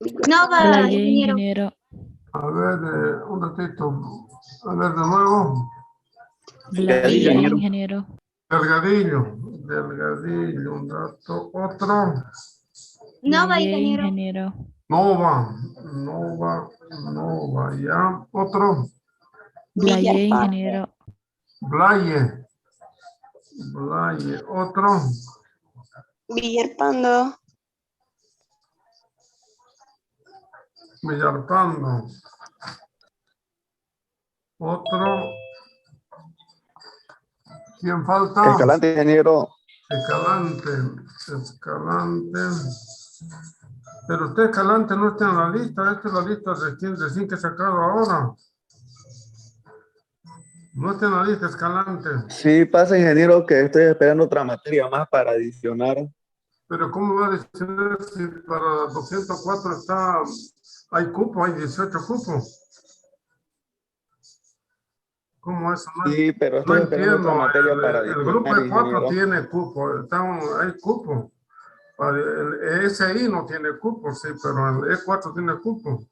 No va, Blayé, ingeniero. ingeniero. A ver, un ratito. A ver, de nuevo. Blayé, ingeniero. Delgadillo. Delgadillo, un rato. Otro. No va, Blayé, ingeniero. ingeniero. Nova. Nova. Nova. Ya. Otro. Blayé, ingeniero. Blaye. Blaye. Otro. Villalpando. Villalpando. Otro. ¿Quién falta? Escalante, ingeniero. Escalante. Escalante. Pero usted, Escalante, no está en la lista. Esta es la lista recién que he sacado ahora. No está en la lista, Escalante. Sí, pasa, ingeniero, que estoy esperando otra materia más para adicionar. Pero ¿cómo va a decir si para 204 está, hay cupo, hay 18 cupos? ¿Cómo eso? No, Sí, pero no estoy esperando otra entiendo. materia para El grupo adicionar, de 4 ingeniero. tiene cupo, hay cupo. Para el SI no tiene cupo, sí, pero el E4 tiene cupo.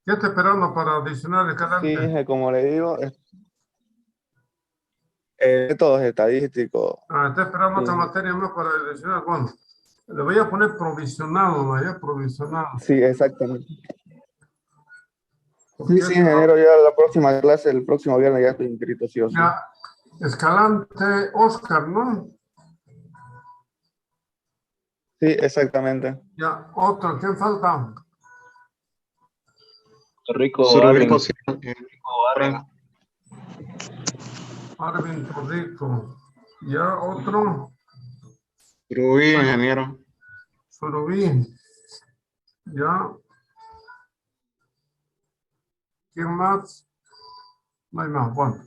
¿Qué está esperando para adicionar, Escalante? Sí, como le digo, métodos estadísticos. Está esperando otra Sí, materia más para adicionar. Bueno, le voy a poner provisionado, ¿no? Ya provisionado. sí, exactamente. Sí, Porque sí, ingeniero, ya la próxima clase, el próximo viernes ya estoy inscrito, sí o sí. ya, Escalante, Oscar, ¿no? Sí, exactamente. Ya, otro, ¿quién falta? Rico, Rico, sí. Arvin Rico. Ya, otro, Rubí, ingeniero. Surubí. Ya. ¿Quién más? No hay más. Bueno.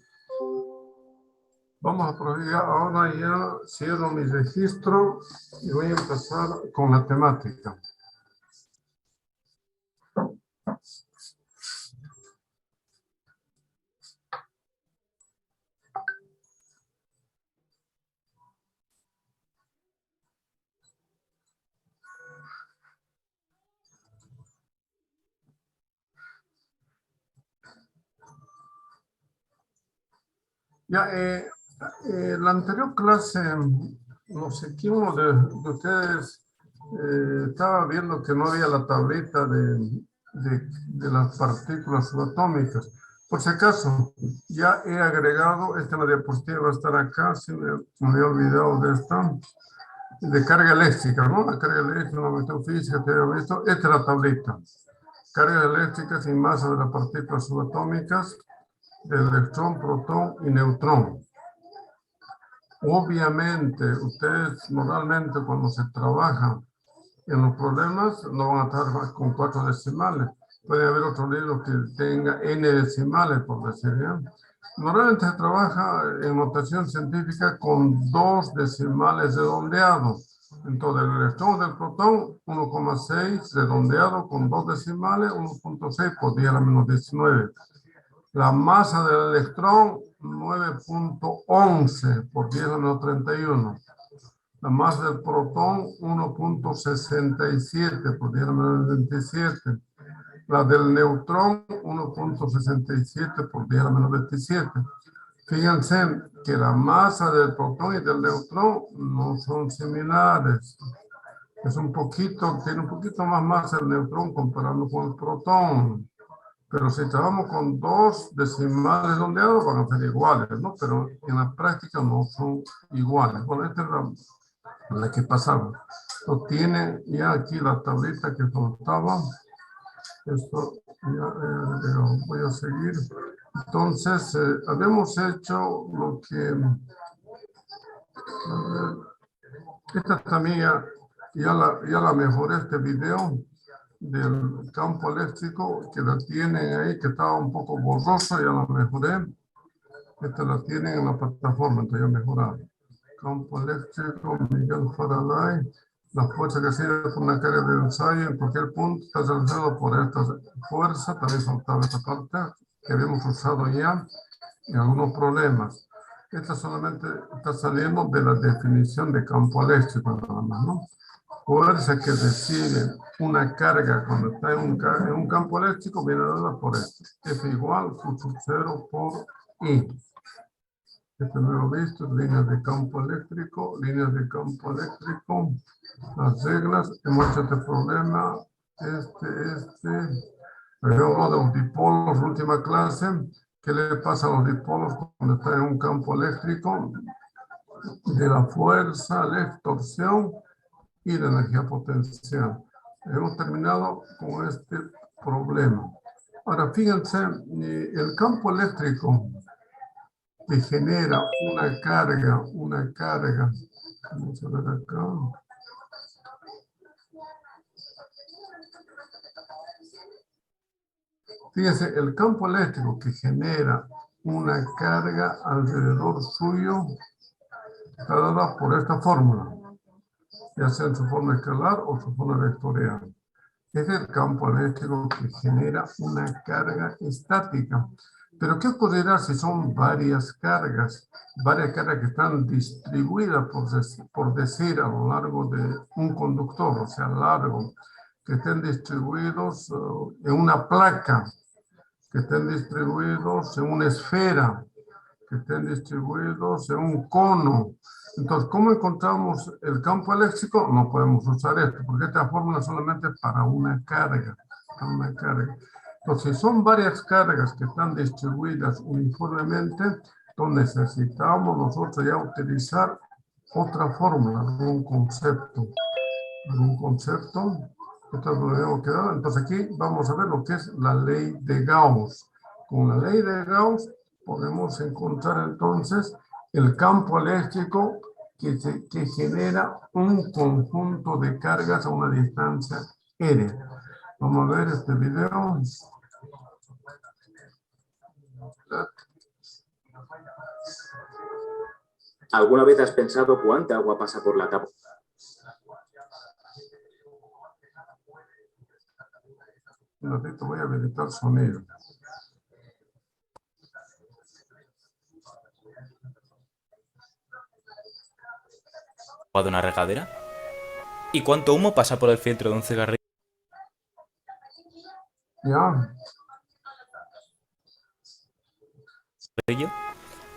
Vamos a proseguir. Ahora ya cierro mi registro y voy a empezar con la temática. Ya, la anterior clase, no sé quién de ustedes estaba viendo que no había la tablita de las partículas subatómicas. Por si acaso, ya he agregado, la diapositiva va a estar acá, si me había olvidado de esta, de carga eléctrica, ¿no? La carga eléctrica, la cuestión física, te había visto, esta es la tablita. Cargas eléctricas y masa de las partículas subatómicas, de electrón, protón y neutrón. Obviamente, ustedes normalmente cuando se trabaja en los problemas no van a estar con 4 decimales. Puede haber otro libro que tenga n decimales, por decir ya. Normalmente se trabaja en notación científica con 2 decimales redondeados. Entonces, el electrón del protón, 1,6 redondeado con 2 decimales, 1,6 por 10 a la menos 19. La masa del electrón, 9.11 por 10 a la menos 31. La masa del protón, 1.67 por 10 a la menos 27. La del neutrón, 1.67 por 10 a la menos 27. Fíjense que la masa del protón y del neutrón no son similares. Es tiene un poquito más masa el neutrón comparado con el protón. Pero si trabajamos con 2 decimales redondeados van a ser iguales, ¿no? Pero en la práctica no son iguales. Bueno, esta es la que pasamos. Lo tiene ya aquí la tablita que faltaba. Esto ya voy a seguir. Entonces, habíamos hecho lo que... esta también ya la mejoré, este video del campo eléctrico que la tienen ahí, que estaba un poco borroso, ya la mejoré. Esta la tienen en la plataforma, entonces ya mejorado. Campo eléctrico, Miguel Faraday. La fuerza que sirve por una carga de ensayo en cualquier punto está realizado por esta fuerza. También faltaba esta parte que habíamos usado ya en algunos problemas. Esta solamente está saliendo de la definición de campo eléctrico, nada más, ¿no? fuerza que recibe una carga cuando está en un campo eléctrico viene dada por esto. F igual Q sub 0 por I. Este no lo he visto, líneas de campo eléctrico, las reglas, hemos hecho este problema, habíamos de los dipolos, última clase, ¿qué le pasa a los dipolos cuando están en un campo eléctrico? De la fuerza, la torsión y la energía potencial. Hemos terminado con este problema. Ahora, fíjense, el campo eléctrico que genera una carga, vamos a ver acá. Fíjense, el campo eléctrico que genera una carga alrededor suyo está dada por esta fórmula, ya sea en su forma escalar o su forma vectorial. Es el campo eléctrico que genera una carga estática. Pero ¿qué ocurrirá si son varias cargas que están distribuidas, por decir, a lo largo de un conductor, o sea, largo, que estén distribuidos en una placa, que estén distribuidos en una esfera, que estén distribuidos en un cono? Entonces, ¿cómo encontramos el campo eléctrico? No podemos usar esto, porque esta fórmula solamente es para una carga. Entonces, si son varias cargas que están distribuidas uniformemente, entonces necesitamos nosotros ya utilizar otra fórmula, algún concepto. Esto es lo que hemos quedado. Entonces, aquí vamos a ver lo que es la ley de Gauss. Con la ley de Gauss podemos encontrar entonces el campo eléctrico que genera un conjunto de cargas a una distancia R. Vamos a ver este video. ¿Alguna vez has pensado cuánta agua pasa por la tapa? Un ratito voy a habilitar sonido. ¿De una regadera? ¿Y cuánto humo pasa por el filtro de un cigarrillo? ¿Ya?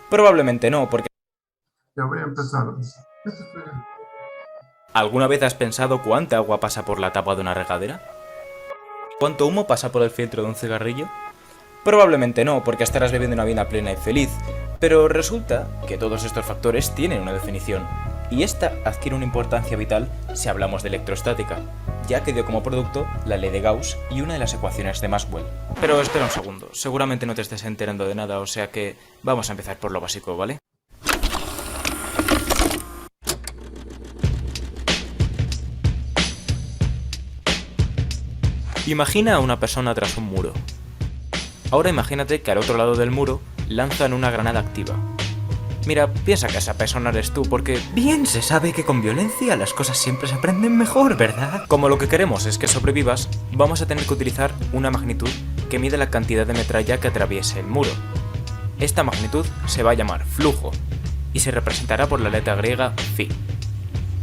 Probablemente no, porque... Ya voy a empezar. ¿Alguna vez has pensado cuánta agua pasa por la tapa de una regadera? ¿Cuánto humo pasa por el filtro de un cigarrillo? Probablemente no, porque estarás viviendo una vida plena y feliz. Pero resulta que todos estos factores tienen una definición. Y esta adquiere una importancia vital si hablamos de electrostática, ya que dio como producto la ley de Gauss y una de las ecuaciones de Maxwell. Pero espera un segundo, seguramente no te estés enterando de nada, o sea que vamos a empezar por lo básico, ¿vale? Imagina a una persona tras un muro. Ahora imagínate que al otro lado del muro lanzan una granada activa. Mira, piensa que esa persona eres tú, porque bien se sabe que con violencia las cosas siempre se aprenden mejor, ¿verdad? Como lo que queremos es que sobrevivas, vamos a tener que utilizar una magnitud que mide la cantidad de metralla que atraviese el muro. Esta magnitud se va a llamar flujo, y se representará por la letra griega phi.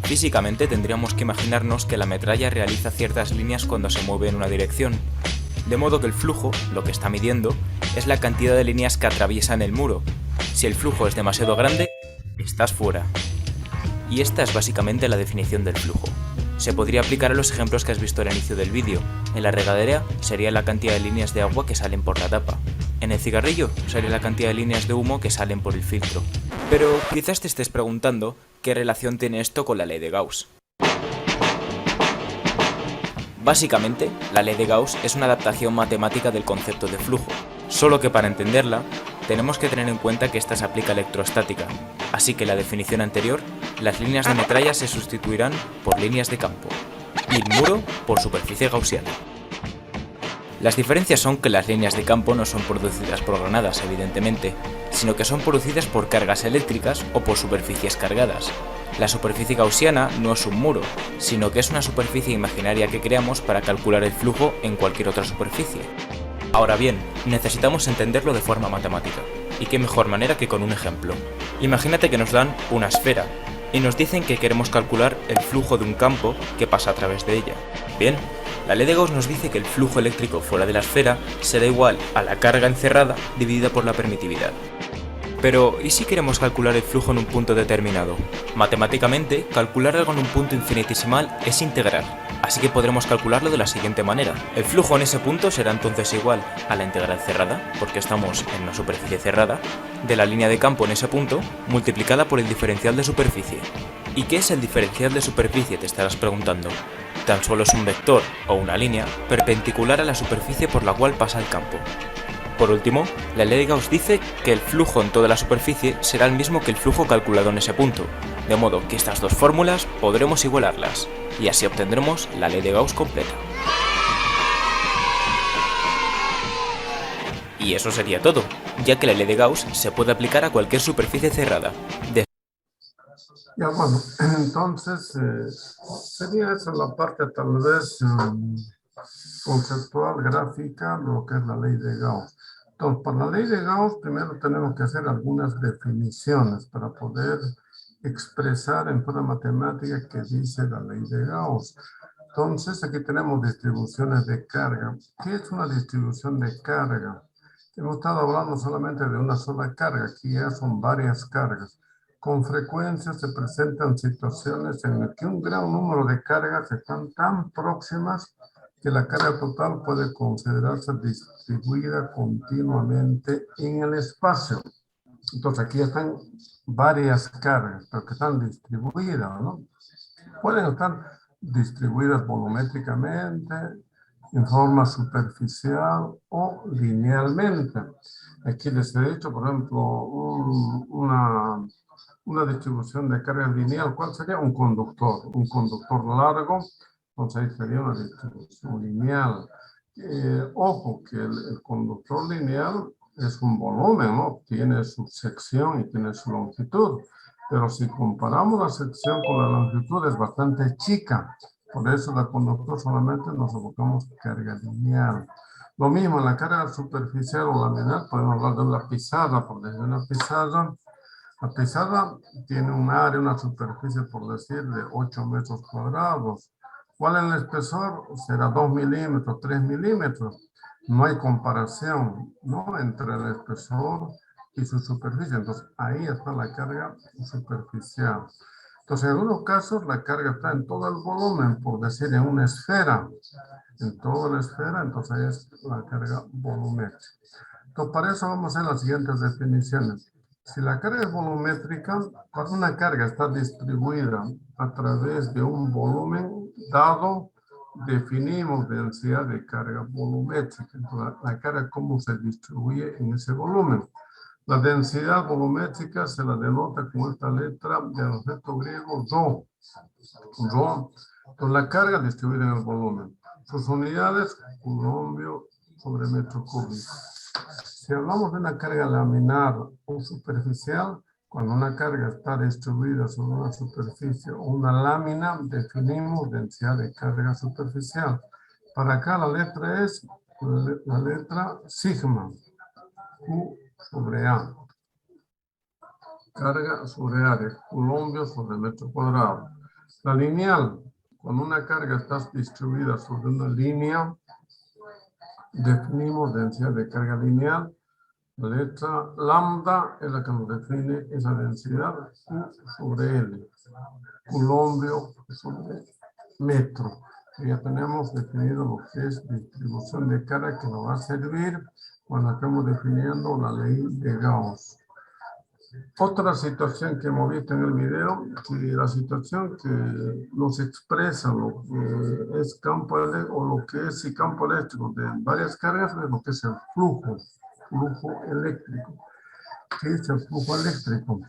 Físicamente tendríamos que imaginarnos que la metralla realiza ciertas líneas cuando se mueve en una dirección, de modo que el flujo, lo que está midiendo, es la cantidad de líneas que atraviesan el muro. Si el flujo es demasiado grande, estás fuera. Y esta es básicamente la definición del flujo. Se podría aplicar a los ejemplos que has visto al inicio del vídeo. En la regadera sería la cantidad de líneas de agua que salen por la tapa. En el cigarrillo sería la cantidad de líneas de humo que salen por el filtro. Pero quizás te estés preguntando qué relación tiene esto con la ley de Gauss. Básicamente, la ley de Gauss es una adaptación matemática del concepto de flujo, solo que para entenderla, tenemos que tener en cuenta que esta se aplica a electrostática, así que en la definición anterior, las líneas de metralla se sustituirán por líneas de campo, y el muro por superficie gaussiana. Las diferencias son que las líneas de campo no son producidas por granadas, evidentemente, sino que son producidas por cargas eléctricas o por superficies cargadas. La superficie gaussiana no es un muro, sino que es una superficie imaginaria que creamos para calcular el flujo en cualquier otra superficie. Ahora bien, necesitamos entenderlo de forma matemática, y qué mejor manera que con un ejemplo. Imagínate que nos dan una esfera, y nos dicen que queremos calcular el flujo de un campo que pasa a través de ella. Bien, la ley de Gauss nos dice que el flujo eléctrico fuera de la esfera será igual a la carga encerrada dividida por la permitividad. Pero, ¿y si queremos calcular el flujo en un punto determinado? Matemáticamente, calcular algo en un punto infinitesimal es integrar, así que podremos calcularlo de la siguiente manera. El flujo en ese punto será entonces igual a la integral cerrada, porque estamos en una superficie cerrada, de la línea de campo en ese punto, multiplicada por el diferencial de superficie. ¿Y qué es el diferencial de superficie?, te estarás preguntando. Tan solo es un vector, o una línea, perpendicular a la superficie por la cual pasa el campo. Por último, la ley de Gauss dice que el flujo en toda la superficie será el mismo que el flujo calculado en ese punto, de modo que estas dos fórmulas podremos igualarlas, y así obtendremos la ley de Gauss completa. Y eso sería todo, ya que la ley de Gauss se puede aplicar a cualquier superficie cerrada. Ya, bueno, entonces sería esa la parte tal vez conceptual, gráfica, lo que es la ley de Gauss. Entonces, para la ley de Gauss, primero tenemos que hacer algunas definiciones para poder expresar en forma matemática qué dice la ley de Gauss. Entonces, aquí tenemos distribuciones de carga. ¿Qué es una distribución de carga? Hemos estado hablando solamente de una sola carga, aquí ya son varias cargas. Con frecuencia se presentan situaciones en las que un gran número de cargas están tan próximas que la carga total puede considerarse distribuida continuamente en el espacio. Entonces aquí están varias cargas, pero que están distribuidas, ¿no? Pueden estar distribuidas volumétricamente, en forma superficial o linealmente. Aquí les he dicho, por ejemplo, una distribución de carga lineal. ¿Cuál sería? Un conductor largo. Entonces ahí sería una distribución lineal. Ojo que el conductor lineal es un volumen, ¿no? Tiene su sección y tiene su longitud. Pero si comparamos la sección con la longitud es bastante chica. Por eso el conductor solamente nos evocamos carga lineal. Lo mismo en la carga superficial o laminar, podemos hablar de una pizarra, por decir una pizarra. La pizarra tiene un área, una superficie, por decir, de 8 metros cuadrados. ¿Cuál es el espesor? Será 2 milímetros, 3 milímetros. No hay comparación, ¿no?, entre el espesor y su superficie. Entonces, ahí está la carga superficial. Entonces, en algunos casos, la carga está en todo el volumen, por decir, en una esfera. En toda la esfera, entonces ahí es la carga volumétrica. Entonces, para eso vamos a hacer las siguientes definiciones. Si la carga es volumétrica, cuando una carga está distribuida a través de un volumen dado, definimos densidad de carga volumétrica. Entonces, la carga, ¿cómo se distribuye en ese volumen? La densidad volumétrica se la denota con esta letra del objeto griego rho. Rho. Entonces, la carga distribuida en el volumen. Sus unidades, coulombio sobre metro cúbico. Si hablamos de una carga laminar o superficial, cuando una carga está distribuida sobre una superficie o una lámina, definimos densidad de carga superficial. Para acá la letra es la letra sigma, Q sobre A. Carga sobre área, coulombio sobre metro cuadrado. La lineal, cuando una carga está distribuida sobre una línea, definimos densidad de carga lineal. La letra lambda es la que nos define esa densidad, Q sobre L. Coulombio sobre metro. Y ya tenemos definido lo que es distribución de carga, que nos va a servir cuando estemos definiendo la ley de Gauss. Otra situación que hemos visto en el video, que la situación que nos expresa lo que es campo eléctrico, o lo que es campo eléctrico de varias cargas, es lo que es el flujo eléctrico. ¿Qué es el flujo eléctrico?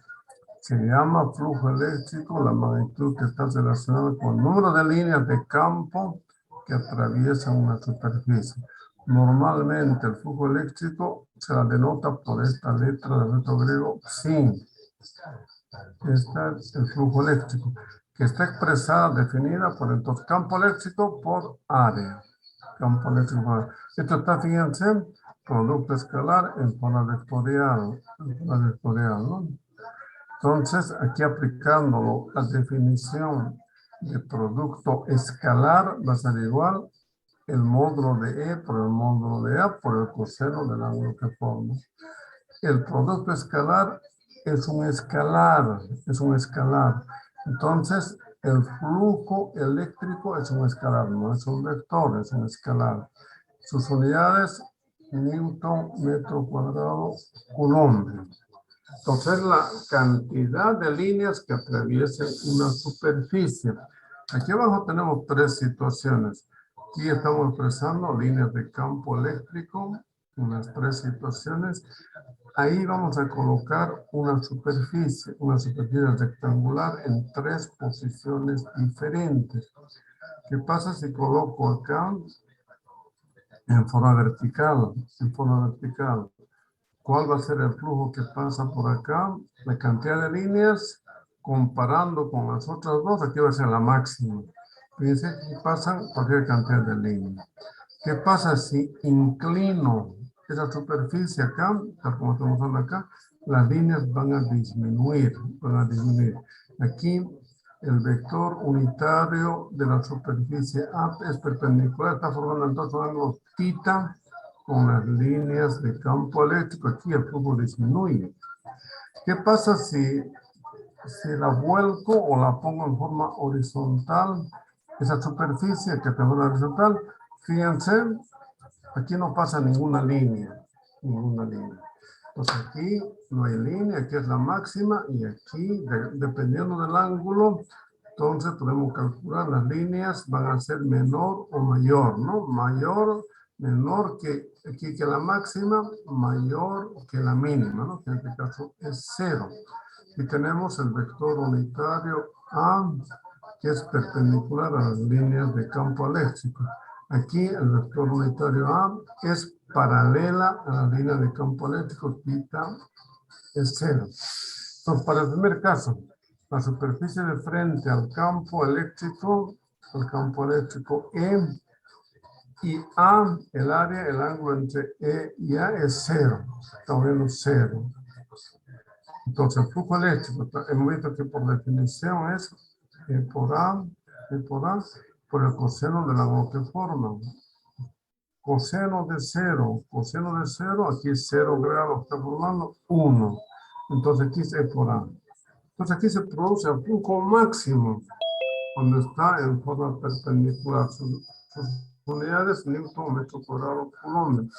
Se llama flujo eléctrico la magnitud que está relacionada con el número de líneas de campo que atraviesan una superficie. Normalmente el flujo eléctrico se la denota por esta letra del alfabeto griego psi. Este es el flujo eléctrico, que está expresada, definida por entonces campo eléctrico por área. Campo eléctrico por área. Esto está, fíjense, producto escalar en forma vectorial, ¿no? Entonces, aquí aplicando la definición de producto escalar va a ser igual el módulo de E por el módulo de A por el coseno del ángulo que forma. El producto escalar es un escalar, Entonces, el flujo eléctrico es un escalar, no es un vector, es un escalar. Sus unidades, Newton, metro cuadrado, coulomb. Entonces, la cantidad de líneas que atraviesen una superficie. Aquí abajo tenemos tres situaciones. Aquí estamos expresando líneas de campo eléctrico, unas tres situaciones. Ahí vamos a colocar una superficie rectangular en tres posiciones diferentes. ¿Qué pasa si coloco acá en forma vertical? ¿Cuál va a ser el flujo que pasa por acá? La cantidad de líneas comparando con las otras dos, aquí va a ser la máxima. Fíjense que pasan cualquier cantidad de líneas. ¿Qué pasa si inclino esa superficie acá, tal como estamos usando acá? Las líneas van a disminuir, Aquí el vector unitario de la superficie A es perpendicular, está formando entonces un ángulo θ con las líneas de campo eléctrico. Aquí el flujo disminuye. ¿Qué pasa si la vuelco o la pongo en forma horizontal? Esa superficie que tengo en horizontal, fíjense, aquí no pasa ninguna línea. Entonces aquí no hay línea, aquí es la máxima y aquí, dependiendo del ángulo, entonces podemos calcular las líneas van a ser menor o mayor, ¿no? Menor que aquí que la máxima, mayor que la mínima, ¿no? Que en este caso es 0. Y tenemos el vector unitario A, que es perpendicular a las líneas de campo eléctrico. Aquí el vector unitario A es paralela a la línea de campo eléctrico, θ es 0. Entonces, para el primer caso, la superficie de frente al campo eléctrico E, y A, el área, el ángulo entre E y A es 0. Estamos viendo 0. Entonces, el flujo eléctrico, hemos visto que por definición es E por A, por el coseno del ángulo que forman. Coseno de 0, aquí 0 grados está formando 1. Entonces aquí es E por A. Entonces aquí se produce el flujo máximo cuando está en forma perpendicular. Sus unidades, Newton, metro cuadrado, coulomb.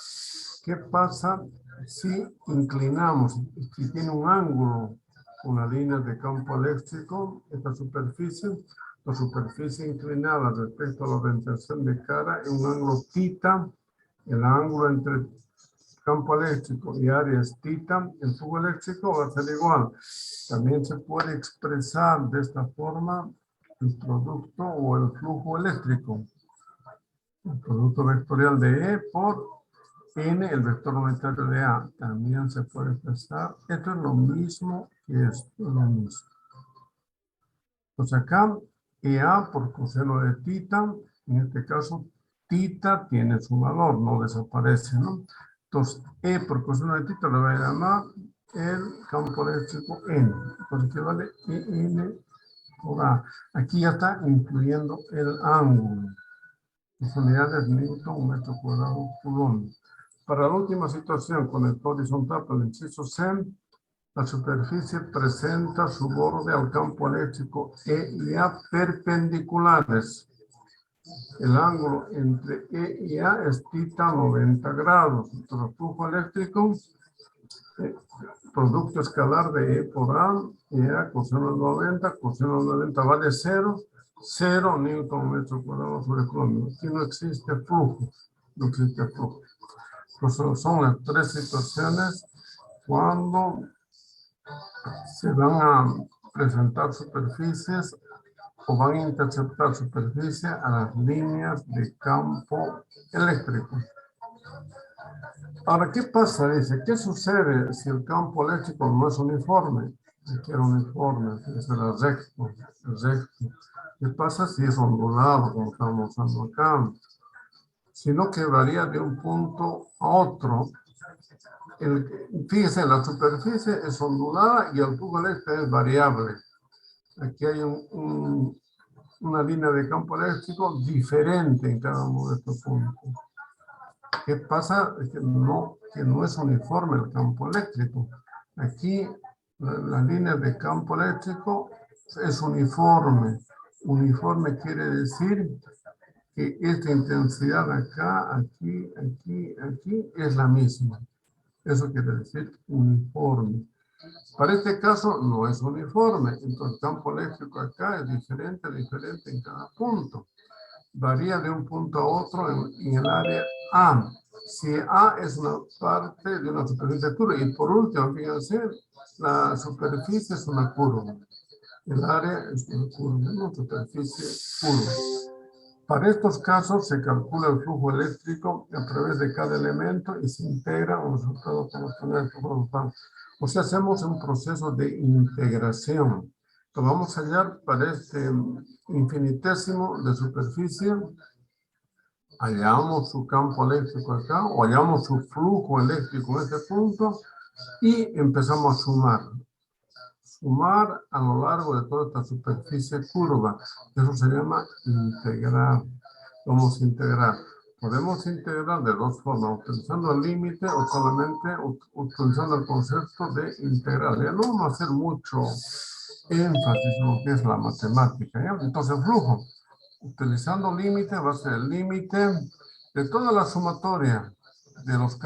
¿Qué pasa si inclinamos? Si tiene un ángulo con la línea de campo eléctrico, esta superficie, la superficie inclinada respecto a la orientación de cara en un ángulo θ, el ángulo entre campo eléctrico y área es θ, el flujo eléctrico va a ser igual. También se puede expresar de esta forma el producto o el flujo eléctrico. El producto vectorial de E por N, el vector unitario de A. También se puede expresar. Esto es lo mismo que esto, Entonces acá, EA por coseno de θ, en este caso, θ tiene su valor, no desaparece, ¿no? Entonces, E por coseno de θ le voy a llamar el campo eléctrico N. Entonces, ¿qué vale? EN por A. Aquí ya está incluyendo el ángulo. Las unidades Newton, metro cuadrado, coulomb. Para la última situación, con el horizontal, para el inciso C, la superficie presenta su borde al campo eléctrico E y A perpendiculares. El ángulo entre E y A es θ 90 grados. Entonces, el flujo eléctrico, producto escalar de E por A, y A coseno 90 vale 0. 0 Newton metro cuadrado sobre coulomb. Aquí no existe flujo. Pues son las tres situaciones cuando se van a presentar superficies o van a interceptar superficie a las líneas de campo eléctrico. Ahora, ¿qué pasa? Dice, ¿qué sucede si el campo eléctrico no es uniforme? Aquí era uniforme, era recto. ¿Qué pasa si es ondulado, como estamos usando acá? Sino que varía de un punto a otro. Fíjense, la superficie es ondulada y el flujo eléctrico es variable. Aquí hay una línea de campo eléctrico diferente en cada uno de estos puntos. ¿Qué pasa? Es que no es uniforme el campo eléctrico. Aquí la línea de campo eléctrico es uniforme. Uniforme quiere decir que esta intensidad acá, aquí, aquí, aquí es la misma. Eso quiere decir uniforme. Para este caso no es uniforme, entonces el campo eléctrico acá es diferente en cada punto. Varía de un punto a otro en el área A. Si A es una parte de una superficie curva, y por último, fíjense, la superficie es una curva. El área es una curva, una superficie curva. Para estos casos se calcula el flujo eléctrico a través de cada elemento y se integra un resultado como o sea, hacemos un proceso de integración. Lo vamos a hallar para este infinitésimo de superficie. Hallamos su campo eléctrico acá, o hallamos su flujo eléctrico en este punto y empezamos a sumar. Sumar a lo largo de toda esta superficie curva. Eso se llama integrar. Vamos a integrar. Podemos integrar de dos formas, utilizando el límite o solamente utilizando el concepto de integral. Ya no vamos a hacer mucho énfasis en lo que es la matemática. ¿Ya? Entonces, flujo. Utilizando límite, va a ser el límite de toda la sumatoria de los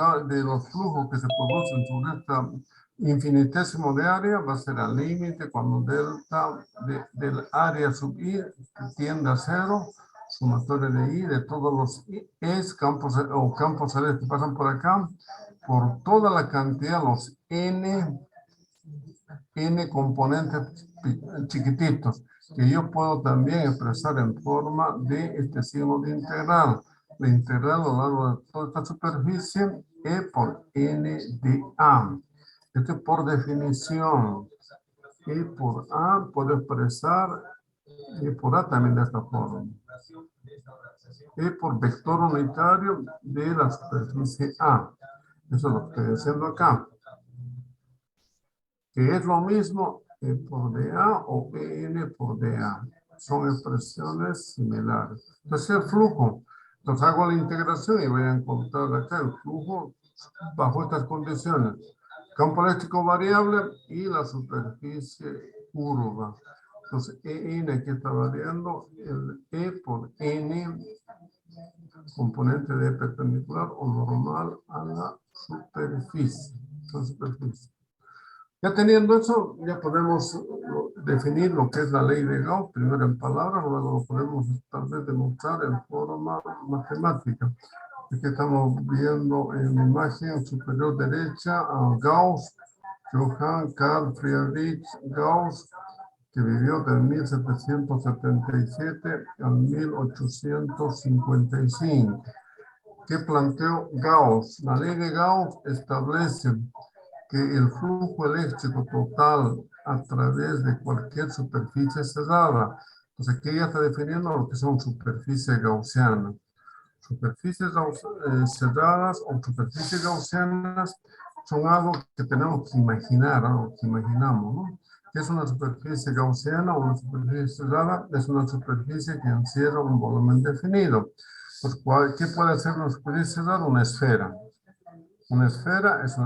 flujos que se producen sobre esta infinitésimo de área, va a ser el límite cuando delta del área sub i tiende a cero, sumatoria de i, de todos los campos celestes que pasan por acá, por toda la cantidad, los n componentes chiquititos, que yo puedo también expresar en forma de este signo de integral. La integral a lo largo de toda esta superficie e por n de a. Esto es por definición. E por a puedo expresar e por a también de esta forma. E por vector unitario de la superficie a. Eso es lo que estoy haciendo acá. Que es lo mismo E por dA o EN por dA. Son expresiones similares. Entonces el flujo. Entonces hago la integración y voy a encontrar acá el flujo bajo estas condiciones. Campo eléctrico variable y la superficie curva. Entonces EN aquí está variando el E por N, componente de perpendicular o normal a la superficie. Ya teniendo eso, ya podemos definir lo que es la ley de Gauss, primero en palabras, luego lo podemos tal vez demostrar en forma matemática. Aquí estamos viendo en la imagen superior derecha a Gauss, Johann Carl Friedrich Gauss, que vivió del 1777 al 1855. ¿Qué planteó Gauss? La ley de Gauss establece que el flujo eléctrico total a través de cualquier superficie cerrada. Entonces aquí ya está definiendo lo que son superficies gaussianas. Superficies cerradas o superficies gaussianas son algo que tenemos que imaginar, algo que imaginamos, ¿no? ¿Qué es una superficie gaussiana o una superficie cerrada? Es una superficie que encierra un volumen definido. Pues, ¿qué puede ser una superficie cerrada? Una esfera. Una esfera es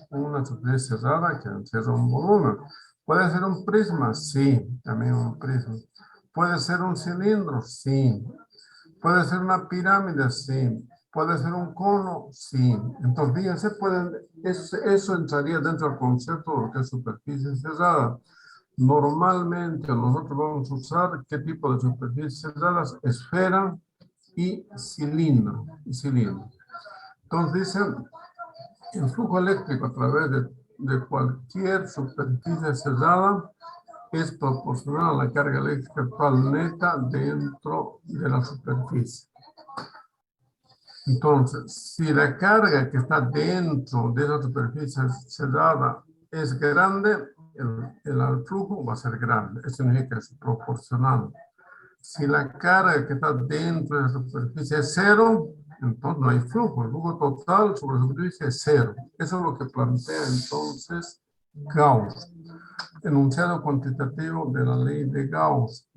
una superficie cerrada que encierra un volumen. ¿Puede ser un prisma? Sí, también un prisma. ¿Puede ser un cilindro? Sí. ¿Puede ser una pirámide? Sí. ¿Puede ser un cono? Sí. Entonces, fíjense, eso entraría dentro del concepto de lo que es superficie cerrada. Normalmente nosotros vamos a usar ¿qué tipo de superficies cerradas? Esfera y cilindro. Entonces, dicen, el flujo eléctrico a través de cualquier superficie cerrada es proporcional a la carga eléctrica actual neta dentro de la superficie. Entonces, si la carga que está dentro de la superficie cerrada es grande, el flujo va a ser grande. Eso significa que es proporcional. Si la carga que está dentro de la superficie es cero, Entonces no hay flujo. El flujo total sobre la superficie es cero. Eso es lo que plantea entonces Gauss. Enunciado cuantitativo de la ley de Gauss.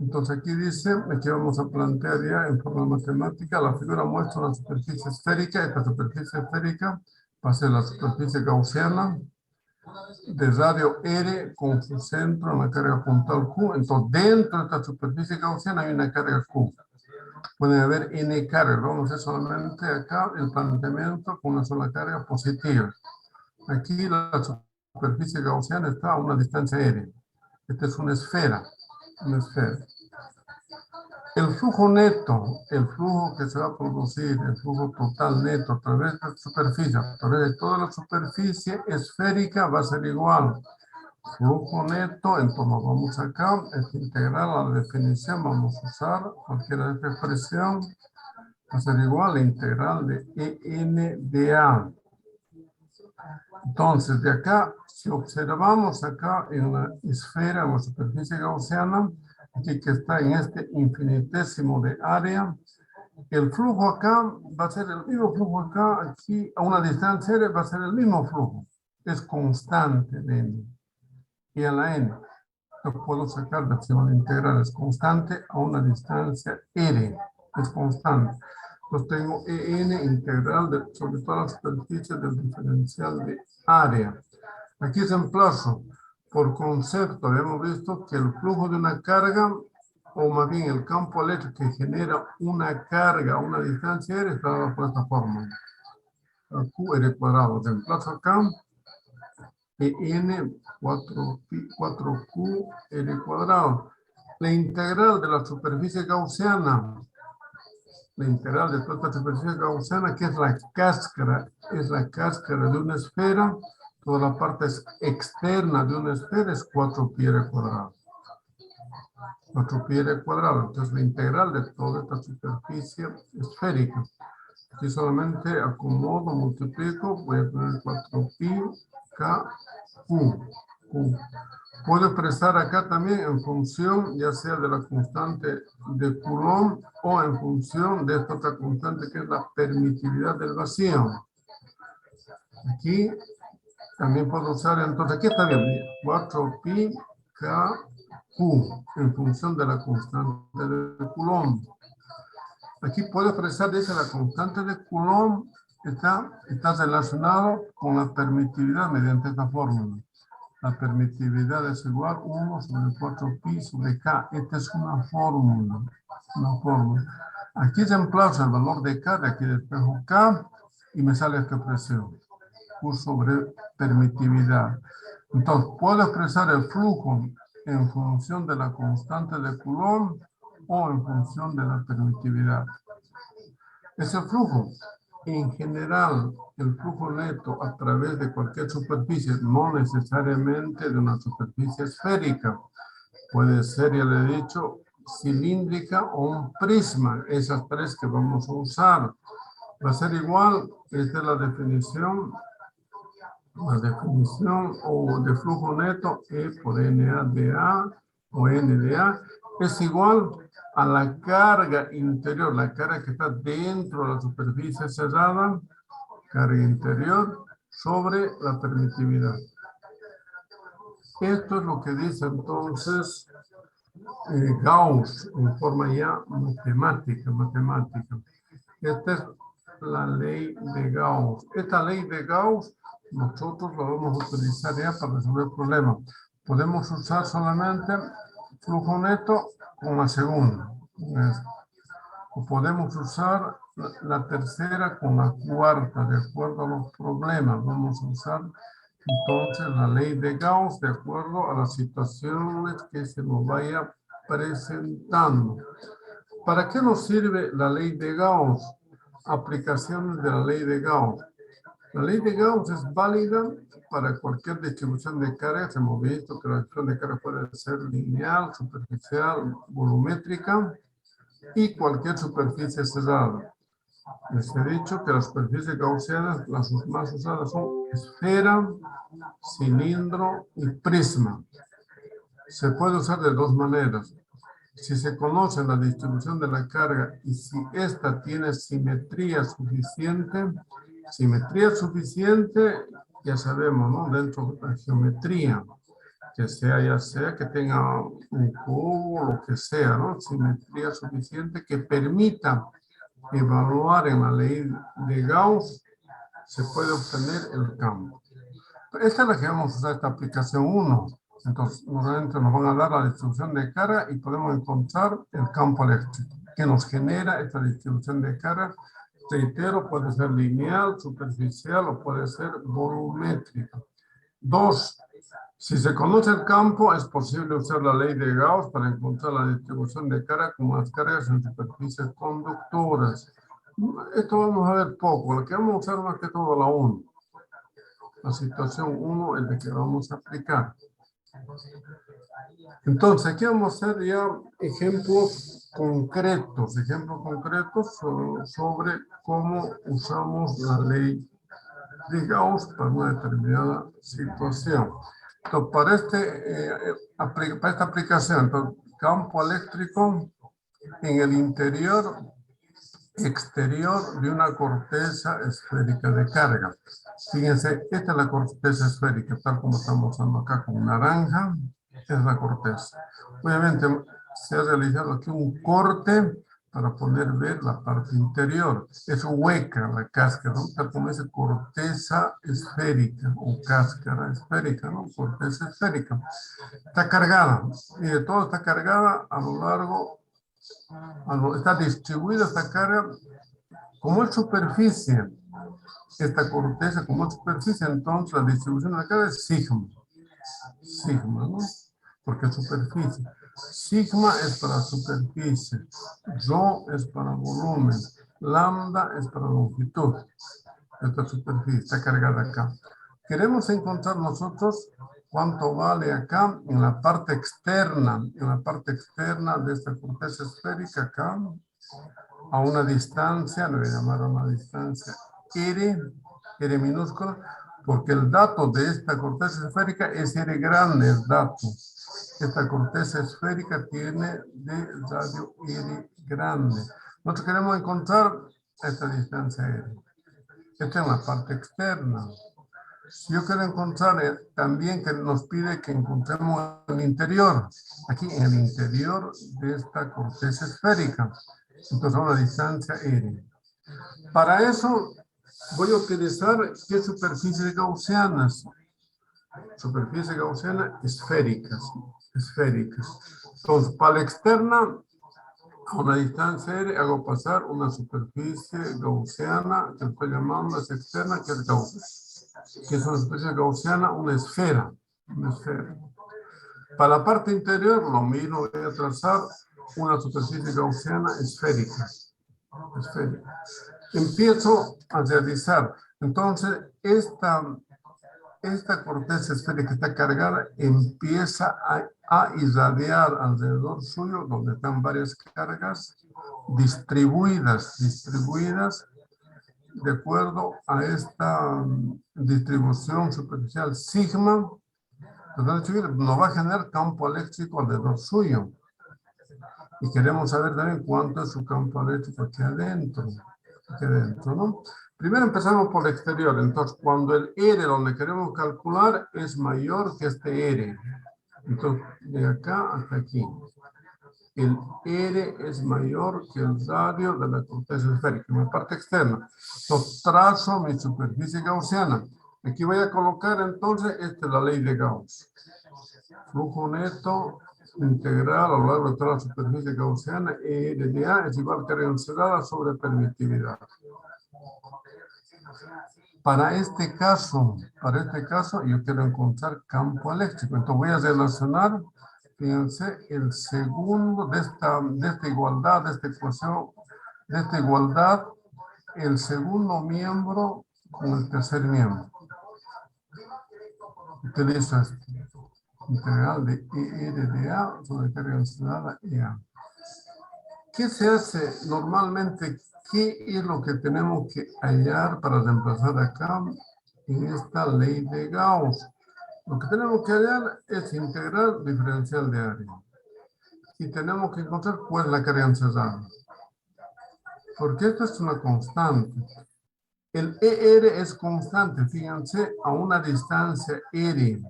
Entonces aquí dice, aquí vamos a plantear ya en forma matemática, la figura muestra una superficie esférica. Esta superficie esférica va a ser la superficie gaussiana de radio R con su centro en la carga puntal Q. Entonces dentro de esta superficie gaussiana hay una carga Q. Pueden haber N cargas. Vamos a hacer solamente acá el planteamiento con una sola carga positiva. Aquí la superficie gaussiana está a una distancia R. Esta es una esfera. Una esfera. El flujo neto, el flujo que se va a producir, el flujo total neto a través de la superficie, a través de toda la superficie esférica va a ser igual. Flujo neto, entonces nos vamos acá, es integral a la definición, vamos a usar cualquiera de esta expresión, va a ser igual a la integral de EN de A. Entonces, de acá, si observamos acá en la esfera, en la superficie gaussiana, aquí que está en este infinitésimo de área, el flujo acá va a ser el mismo flujo acá, aquí a una distancia R va a ser el mismo flujo. Es constante de N. Y a la N, lo puedo sacar de acción integral, es constante a una distancia R. Es constante. Pues tengo EN integral sobre todas las superficies del diferencial de área. Aquí se emplazo. Por concepto, hemos visto que el flujo de una carga, o más bien el campo eléctrico que genera una carga a una distancia R, está dado por esta forma. QR cuadrado. Se emplaza acá. EN 4Q R cuadrado. La integral de la superficie gaussiana. La integral de toda esta superficie gaussiana, que es la cáscara de una esfera. Toda la parte externa de una esfera es 4pi r cuadrado. 4pi r cuadrado. Entonces la integral de toda esta superficie esférica. Aquí solamente acomodo, multiplico, voy a poner 4pi k q. Puedo expresar acá también en función ya sea de la constante de Coulomb o en función de esta otra constante que es la permitividad del vacío. Aquí también puedo usar, entonces aquí está bien, 4pi k q en función de la constante de Coulomb. Aquí puedo expresar, dice, la constante de Coulomb está relacionado con la permitividad mediante esta fórmula. La permitividad es igual a 1 sobre 4pi sobre k. Esta es una fórmula. Aquí se emplaza el valor de k, de aquí despejo k, y me sale esta expresión. Q sobre permitividad. Entonces, puedo expresar el flujo en función de la constante de Coulomb o en función de la permitividad. Ese flujo, en general, el flujo neto a través de cualquier superficie, no necesariamente de una superficie esférica, puede ser, ya le he dicho, cilíndrica o un prisma, esas tres que vamos a usar. Va a ser igual, esta es la definición o de flujo neto, E por NA de A o N de A, es igual a la carga interior, la carga que está dentro de la superficie cerrada, carga interior, sobre la permitividad. Esto es lo que dice entonces Gauss en forma ya matemática. Esta es la ley de Gauss. Esta ley de Gauss nosotros la vamos a utilizar ya para resolver el problema. Podemos usar solamente flujo neto con la segunda. O podemos usar la tercera con la cuarta, de acuerdo a los problemas. Vamos a usar entonces la ley de Gauss de acuerdo a las situaciones que se nos vaya presentando. ¿Para qué nos sirve la ley de Gauss? Aplicaciones de la ley de Gauss. La ley de Gauss es válida para cualquier distribución de cargas. Hemos visto que la distribución de cargas puede ser lineal, superficial, volumétrica y cualquier superficie cerrada. Les he dicho que las superficies gaussianas, las más usadas son esfera, cilindro y prisma. Se puede usar de dos maneras. Si se conoce la distribución de la carga y si ésta tiene simetría suficiente, ya sabemos, ¿no? Dentro de la geometría, que sea, ya sea que tenga un cubo, lo que sea, ¿no? Simetría suficiente que permita evaluar en la ley de Gauss, se puede obtener el campo. Esta es la que vamos a usar, esta aplicación 1. Entonces, normalmente nos van a dar la distribución de carga y podemos encontrar el campo eléctrico que nos genera esta distribución de carga. Reitero, puede ser lineal, superficial o puede ser volumétrico. 2. Si se conoce el campo, es posible usar la ley de Gauss para encontrar la distribución de carga con las cargas en superficies conductoras. Esto vamos a ver poco, lo que vamos a usar más que todo la 1. La situación 1 es de que vamos a aplicar. Entonces, aquí vamos a hacer ya ejemplos concretos sobre cómo usamos la ley de Gauss para una determinada situación. Entonces, para esta aplicación, entonces, campo eléctrico en el interior exterior de una corteza esférica de carga. Fíjense, esta es la corteza esférica, tal como estamos usando acá con naranja, es la corteza. Obviamente se ha realizado aquí un corte para poder ver la parte interior. Es hueca la cáscara, ¿no? Tal como dice corteza esférica o cáscara esférica, ¿no? Corteza esférica. Está cargada, y todo está cargada a lo largo, está distribuida esta carga como es superficie. Esta corteza como superficie, entonces la distribución de la carga es sigma. Sigma, ¿no? Porque es superficie. Sigma es para superficie. Rho es para volumen. Lambda es para longitud. Esta superficie está cargada acá. Queremos encontrar nosotros cuánto vale acá en la parte externa. En la parte externa de esta corteza esférica acá. A una distancia, le voy a llamar a una distancia R minúscula, porque el dato de esta corteza esférica es R grande, el dato. Esta corteza esférica tiene de radio R grande. Nosotros queremos encontrar esta distancia R. Esta es la parte externa. Si yo quiero encontrar también que nos pide que encontremos el interior, aquí en el interior de esta corteza esférica. Entonces, a una distancia R. Para eso, voy a utilizar ¿qué superficies gaussianas? Superficies gaussianas esféricas. Entonces, para la externa, a una distancia R, hago pasar una superficie gaussiana, que estoy llamando es externa, que es Gauss. Que es una superficie gaussiana, una esfera. Para la parte interior, lo mismo, voy a trazar una superficie gaussiana esférica. Empiezo a realizar. Entonces, esta corteza esférica que está cargada empieza a irradiar alrededor suyo, donde están varias cargas distribuidas de acuerdo a esta distribución superficial sigma. Entonces, nos va a generar campo eléctrico alrededor suyo. Y queremos saber también cuánto es su campo eléctrico aquí adentro, ¿no? Primero empezamos por el exterior. Entonces, cuando el R donde queremos calcular es mayor que este R. Entonces, de acá hasta aquí. El R es mayor que el radio de la corteza esférica, en la parte externa. Entonces, trazo mi superficie gaussiana. Aquí voy a colocar entonces, esta es la ley de Gauss. Flujo neto integral a lo largo de toda la superficie gaussiana, E de A es igual a carga encerrada sobre permitividad. Para este caso, yo quiero encontrar campo eléctrico. Entonces voy a relacionar, fíjense, el segundo de esta igualdad, de esta ecuación, de esta igualdad, el segundo miembro con el tercer miembro. Utilizo esto. Integral de ER de A sobre carga encerrada EA. ¿Qué se hace normalmente? ¿Qué es lo que tenemos que hallar para reemplazar acá en esta ley de Gauss? Lo que tenemos que hallar es integral diferencial de área. y tenemos que encontrar cuál es la carga encerrada. Porque esto es una constante. El ER es constante, fíjense, a una distancia R.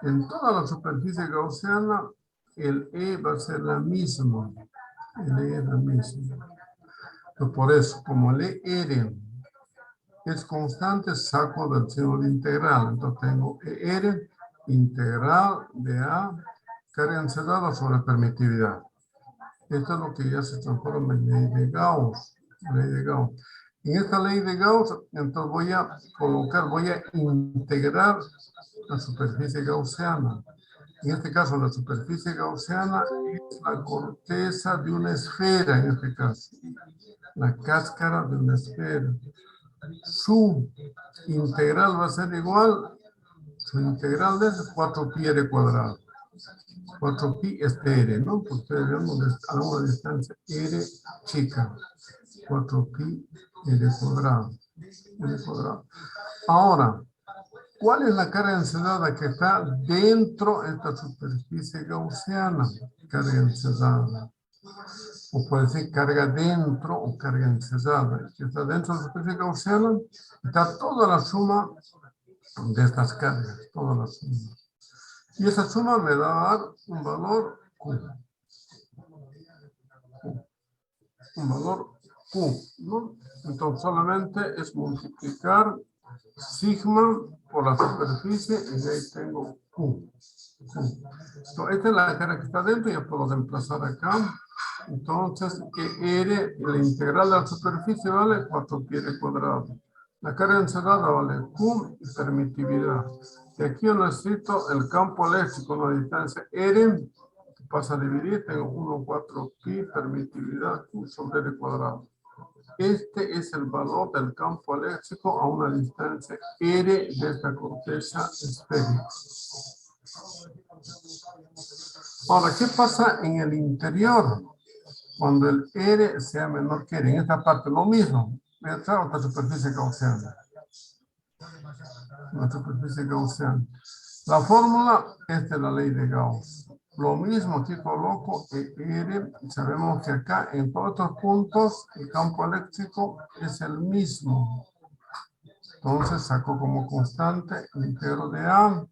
En toda la superficie gaussiana, el E va a ser la misma. El E es la misma. Entonces, por eso, como el ER es constante, saco del signo de integral. Entonces tengo ER integral de A, carga encerrada sobre permitividad. Esto es lo que ya se transforma en ley de Gauss. Ley de Gauss. En esta ley de Gauss, entonces voy a integrar la superficie gaussiana. En este caso, la superficie gaussiana es la corteza de una esfera, en este caso. La cáscara de una esfera. Su integral va a ser igual, su integral es 4pi r cuadrado. 4pi es r, ¿no? Porque ustedes vemos a una distancia r chica. 4pi r cuadrado. Ahora, ¿cuál es la carga encerrada que está dentro de esta superficie gaussiana? Carga encerrada. O puede ser carga dentro o carga encerrada. Que está dentro de la superficie gaussiana, está toda la suma de estas cargas, toda la suma. Y esa suma me va a dar un valor Q. Un valor Q, ¿no? Entonces solamente es multiplicar sigma por la superficie y ahí tengo Q. Entonces, esta es la carga que está dentro, ya puedo reemplazar acá. Entonces, R, la integral de la superficie vale 4pi r cuadrado. La carga encerrada vale Q y permitividad. Y aquí yo necesito el campo eléctrico a una distancia R, que pasa a dividir, tengo 1,4pi permitividad Q sobre r cuadrado. Este es el valor del campo eléctrico a una distancia R de esta corteza esférica. Ahora, ¿qué pasa en el interior? Cuando el R sea menor que R. En esta parte lo mismo. Voy a traer otra superficie gaussiana. Una superficie gaussiana. La fórmula es de la ley de Gauss. Lo mismo aquí coloco R. Sabemos que acá en todos estos puntos el campo eléctrico es el mismo. Entonces saco como constante el integro de A,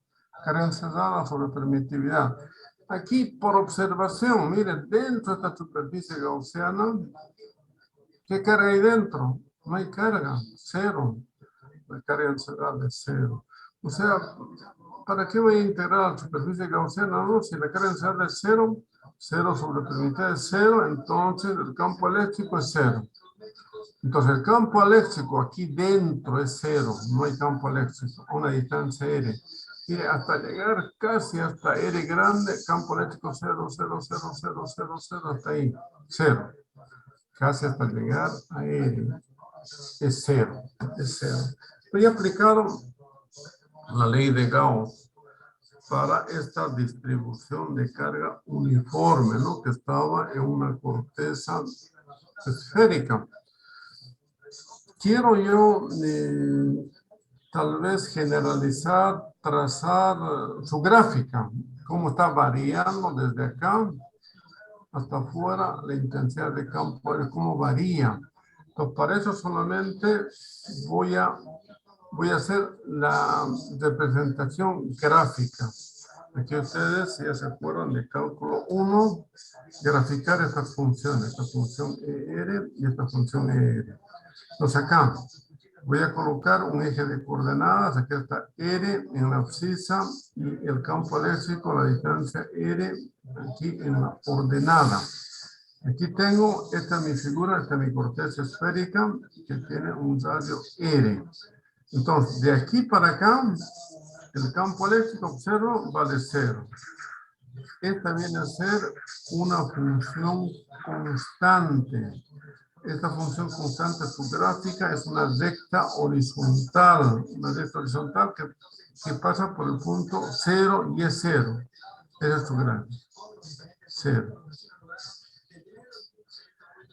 carga encerrada sobre permitividad. Aquí por observación, miren, dentro de esta superficie gaussiana, ¿qué carga hay dentro? No hay carga, cero. La carga encerrada es cero. O sea, ¿para qué voy a integrar la superficie gaussiana? No, si la carga encerrada es cero, cero sobre permitividad es cero, entonces el campo eléctrico es cero. Entonces el campo eléctrico aquí dentro es cero, no hay campo eléctrico, a una distancia R. Mire, hasta llegar casi hasta R grande, campo eléctrico 0, 0, 0, 0, 0, 0, hasta ahí, 0. Casi hasta llegar a R, es 0, es 0. Estoy aplicando la ley de Gauss para esta distribución de carga uniforme, ¿no? Que estaba en una corteza esférica. Quiero yo tal vez generalizar, trazar su gráfica, cómo está variando desde acá hasta afuera la intensidad de campo, cómo varía. Entonces, para eso solamente voy a hacer la representación gráfica. Aquí ustedes ya se acuerdan de cálculo 1, graficar estas funciones, esta función ER y esta función ER. Entonces acá voy a colocar un eje de coordenadas, aquí está R en la abscisa y el campo eléctrico, la distancia R, aquí en la ordenada. Aquí tengo, esta es mi figura, esta es mi corteza esférica que tiene un radio R. Entonces, de aquí para acá, el campo eléctrico, observo, vale 0. Esta viene a ser una función constante. Esta función constante, su gráfica, es una recta horizontal. Una recta horizontal que pasa por el punto 0 y es 0. Esa es su gráfica. 0.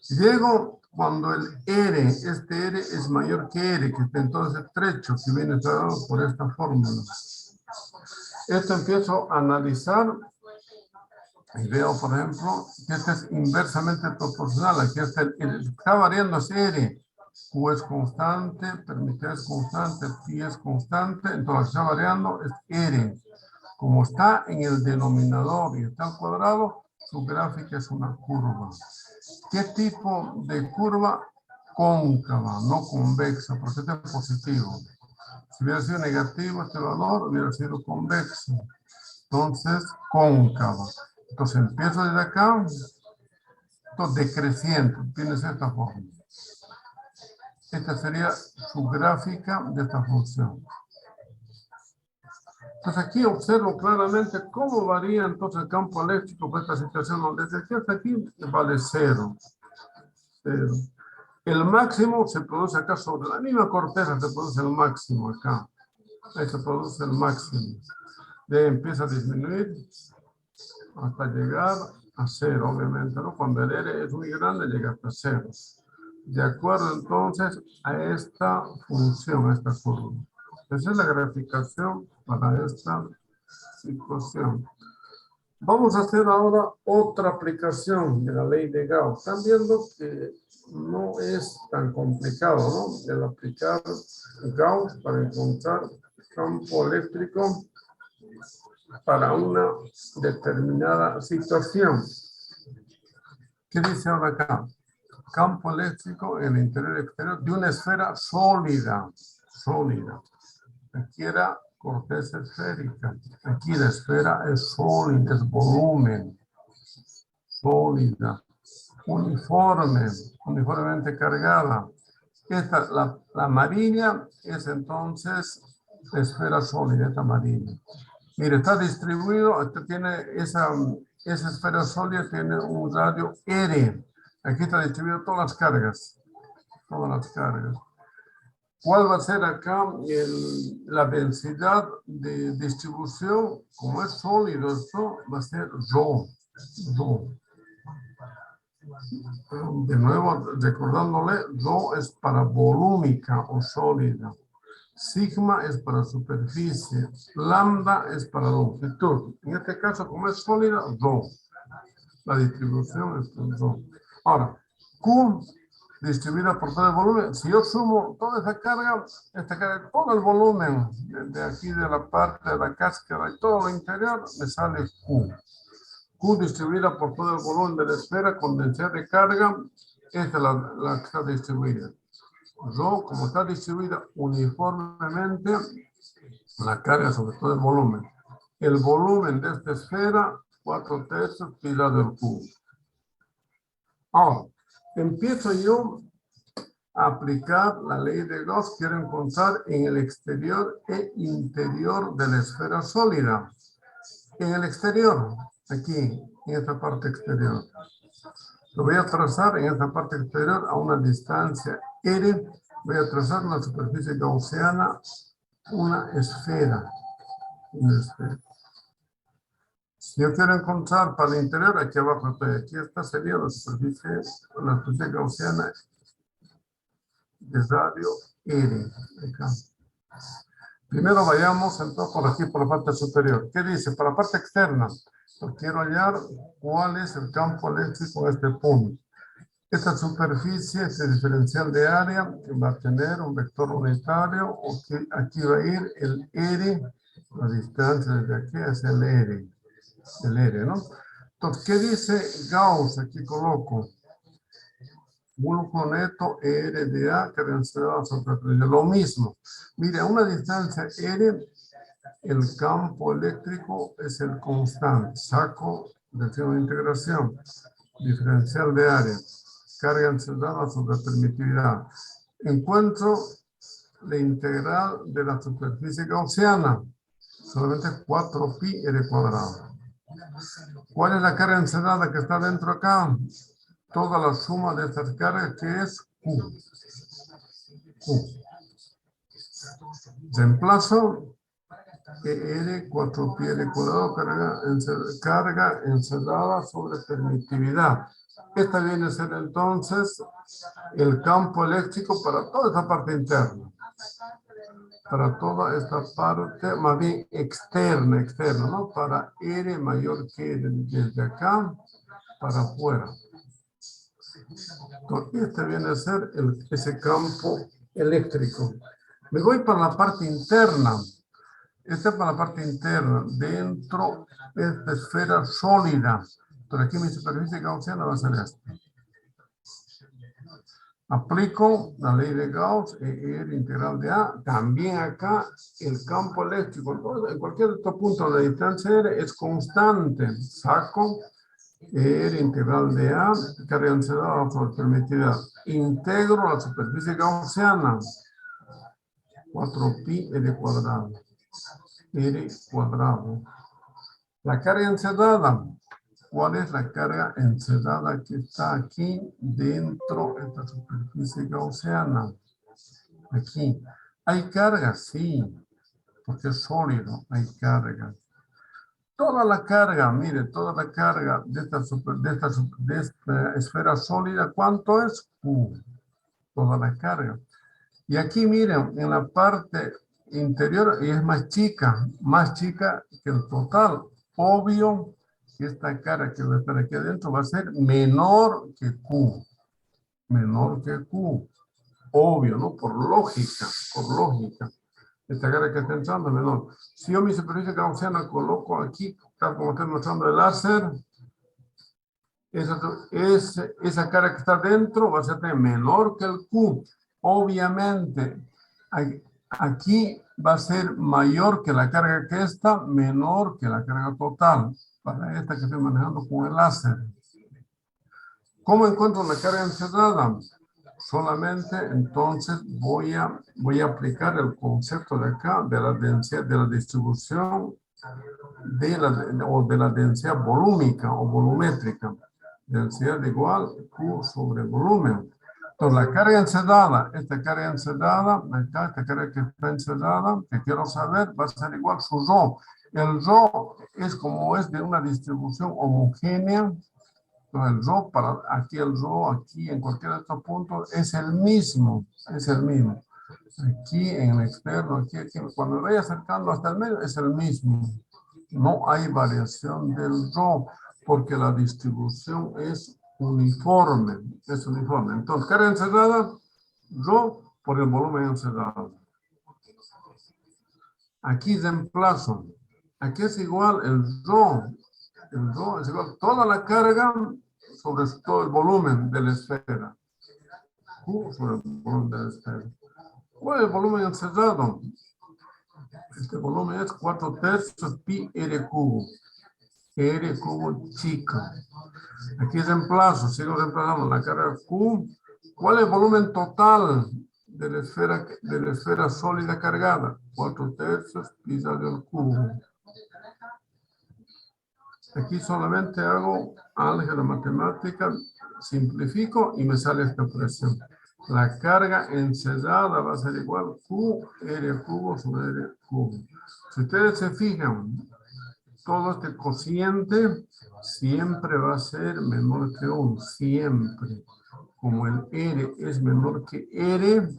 Llego cuando el R, este R es mayor que R, que está en todo ese trecho, que viene dado por esta fórmula. Esto empiezo a analizar Y veo, por ejemplo, que este es inversamente proporcional. Aquí está está variando es R. Q es constante, permite es constante, pi es constante. Entonces lo que está variando es R. Como está en el denominador y está al cuadrado, su gráfica es una curva. ¿Qué tipo de curva? Cóncava, no convexa, porque este es positivo. Si hubiera sido negativo este valor, hubiera sido convexo. Entonces, cóncava. Entonces, empiezo desde acá, entonces decreciente, tienes esta forma. Esta sería su gráfica de esta función. Entonces, aquí observo claramente cómo varía entonces el campo eléctrico por esta situación. Desde aquí hasta aquí vale 0. 0. El máximo se produce acá sobre la misma corteza, se produce el máximo acá. Ahí se produce el máximo. De ahí empieza a disminuir hasta llegar a 0, obviamente, ¿no? Cuando el R es muy grande, llega hasta 0. De acuerdo, entonces, a esta función, a esta curva. Esa es la graficación para esta situación. Vamos a hacer ahora otra aplicación de la ley de Gauss. Están viendo que no es tan complicado, ¿no? El aplicar Gauss para encontrar campo eléctrico para una determinada situación. ¿Qué dice ahora acá? Campo eléctrico en el interior y exterior de una esfera sólida. Sólida. Aquí era corteza esférica. Aquí la esfera es sólida, es volumen. Sólida. Uniforme. Uniformemente cargada. Esta, la amarilla es entonces la esfera sólida, esta amarilla. Mire, está distribuido, este tiene esa esfera sólida tiene un radio R. Aquí está distribuido todas las cargas. Todas las cargas. ¿Cuál va a ser acá la densidad de distribución? Como es sólido esto, va a ser Rho. De nuevo, recordándole, Rho es para volúmica o sólida. Sigma es para superficie. Lambda es para longitud. En este caso, como es sólida, Rho. La distribución es Rho. Ahora, Q distribuida por todo el volumen. Si yo sumo toda esta carga, todo el volumen de aquí de la parte de la cáscara y todo lo interior, me sale Q. Q distribuida por todo el volumen de la esfera con densidad de carga, esta es la que está distribuida. Rho, como está distribuida uniformemente, la carga sobre todo el volumen. El volumen de esta esfera, 4/3 pi del cubo. Ahora, empiezo yo a aplicar la ley de Gauss. Quiero encontrar en el exterior e interior de la esfera sólida. En el exterior, aquí, en esta parte exterior. Lo voy a trazar en esta parte exterior a una distancia R. Voy a trazar una superficie gaussiana, una esfera. Una esfera. Si yo quiero encontrar para el interior, aquí abajo estoy. Aquí esta sería la superficie gaussiana de radio R. Acá. Primero vayamos entonces por aquí, por la parte superior. ¿Qué dice? Para la parte externa, pues quiero hallar cuál es el campo eléctrico en este punto. Esta superficie, este diferencial de área, que va a tener un vector unitario, o que aquí va a ir el R, la distancia desde aquí es el R. El R, ¿no? Entonces, ¿qué dice Gauss? Aquí coloco. Flujo neto R de A que densidad sobre lo mismo. Mire, a una distancia R, el campo eléctrico es el constante. Saco del signo de integración. Diferencial de área. Carga encerrada sobre permitividad. Encuentro la integral de la superficie gaussiana. Solamente 4pi R cuadrado. ¿Cuál es la carga encerrada que está dentro acá? Toda la suma de estas cargas, que es Q. Reemplazo R, 4pi R cuadrado, carga encerrada sobre permitividad. Esta viene a ser entonces el campo eléctrico para toda esta parte interna. para toda esta parte, más bien externa, ¿no? Para R mayor que R, desde acá para afuera. Entonces, este viene a ser ese campo eléctrico. Me voy para la parte interna. Este es para la parte interna, dentro de esta esfera sólida. Entonces aquí mi superficie gaussiana va a ser esta. Aplico la ley de Gauss, ER integral de A. También acá el campo eléctrico, en cualquier otro punto la distancia R es constante. Saco ER integral de A, carga ansiedad sobre permitida. Integro la superficie gaussiana. 4pi R cuadrado. R cuadrado. La carga encerrada. ¿Cuál es la carga encerrada que está aquí dentro de esta superficie gaussiana? Aquí. ¿Hay carga? Sí, porque es sólido, hay carga. Toda la carga, mire, toda la carga de esta esfera sólida, ¿cuánto es? Q. Toda la carga. Y aquí, miren, en la parte interior, y es más chica que el total. Obvio que esta carga que va a estar aquí adentro va a ser menor que Q. Menor que Q. Obvio, ¿no? Por lógica, Esta carga que está entrando es menor. Si yo mi superficie gaussiana coloco aquí, tal como estoy mostrando el láser, esa carga que está dentro va a ser menor que el Q. Obviamente, aquí va a ser mayor que la carga que está, menor que la carga total, para esta que estoy manejando con el láser. ¿Cómo encuentro la carga encerrada? Solamente entonces voy a aplicar el concepto de acá, de la densidad, de la distribución, de la densidad volúmica o volumétrica. Densidad igual Q sobre volumen. Entonces, la carga encerrada, esta carga encerrada, acá, esta carga que está encerrada, que quiero saber, va a ser igual su rho. El rho es como es de una distribución homogénea. Entonces, el rho, aquí, en cualquier otro punto, es el mismo. Aquí, en el externo, aquí, cuando me vaya acercando hasta el medio, es el mismo. No hay variación del rho, porque la distribución es uniforme. Entonces, carga encerrada, rho por el volumen encerrado. Aquí reemplazo. Aquí es igual el rho. El rho es igual toda la carga sobre todo el volumen de la esfera. Q sobre el volumen de la esfera. ¿Cuál es el volumen encerrado? Este volumen es 4/3 pi R cubo. R cubo chica. Aquí reemplazo, sigo reemplazando la carga Q. ¿Cuál es el volumen total de la esfera sólida cargada? 4/3 pi al cubo. Aquí solamente hago álgebra matemática, simplifico y me sale esta expresión. La carga encerrada va a ser igual Q R cubo sobre R cubo. Si ustedes se fijan, todo este cociente siempre va a ser menor que 1, siempre. Como el R es menor que R,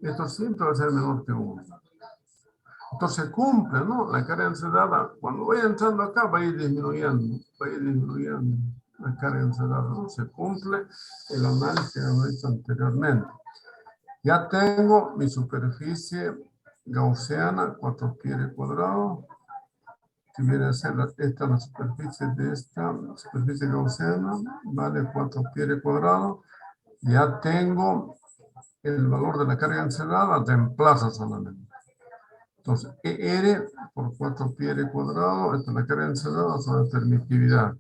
esto siempre va a ser menor que 1. Entonces cumple, ¿no? La carga encerrada, cuando vaya entrando acá, va a ir disminuyendo la carga encerrada, ¿no? Se cumple el análisis que hemos hecho anteriormente. Ya tengo mi superficie gaussiana, 4pi R cuadrado, que viene a ser esta la superficie de esta superficie gaussiana, vale 4pi R cuadrado. Ya tengo el valor de la carga encerrada, reemplazo solamente. Entonces, ER por 4pi R cuadrado, esta es la carga encerrada sobre permitividad.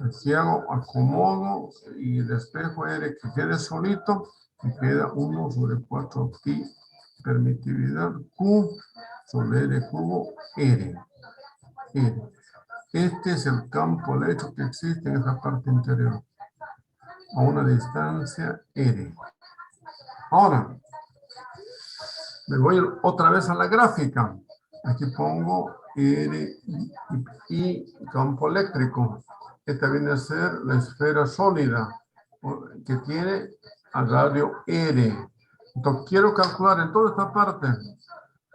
Aquí hago acomodo y despejo R que quede solito, y queda 1 sobre 4pi permitividad Q sobre R cubo R. Este es el campo eléctrico que existe en esta parte interior, a una distancia R. Ahora, me voy otra vez a la gráfica. Aquí pongo R y campo eléctrico. Esta viene a ser la esfera sólida que tiene a radio R. Entonces quiero calcular en toda esta parte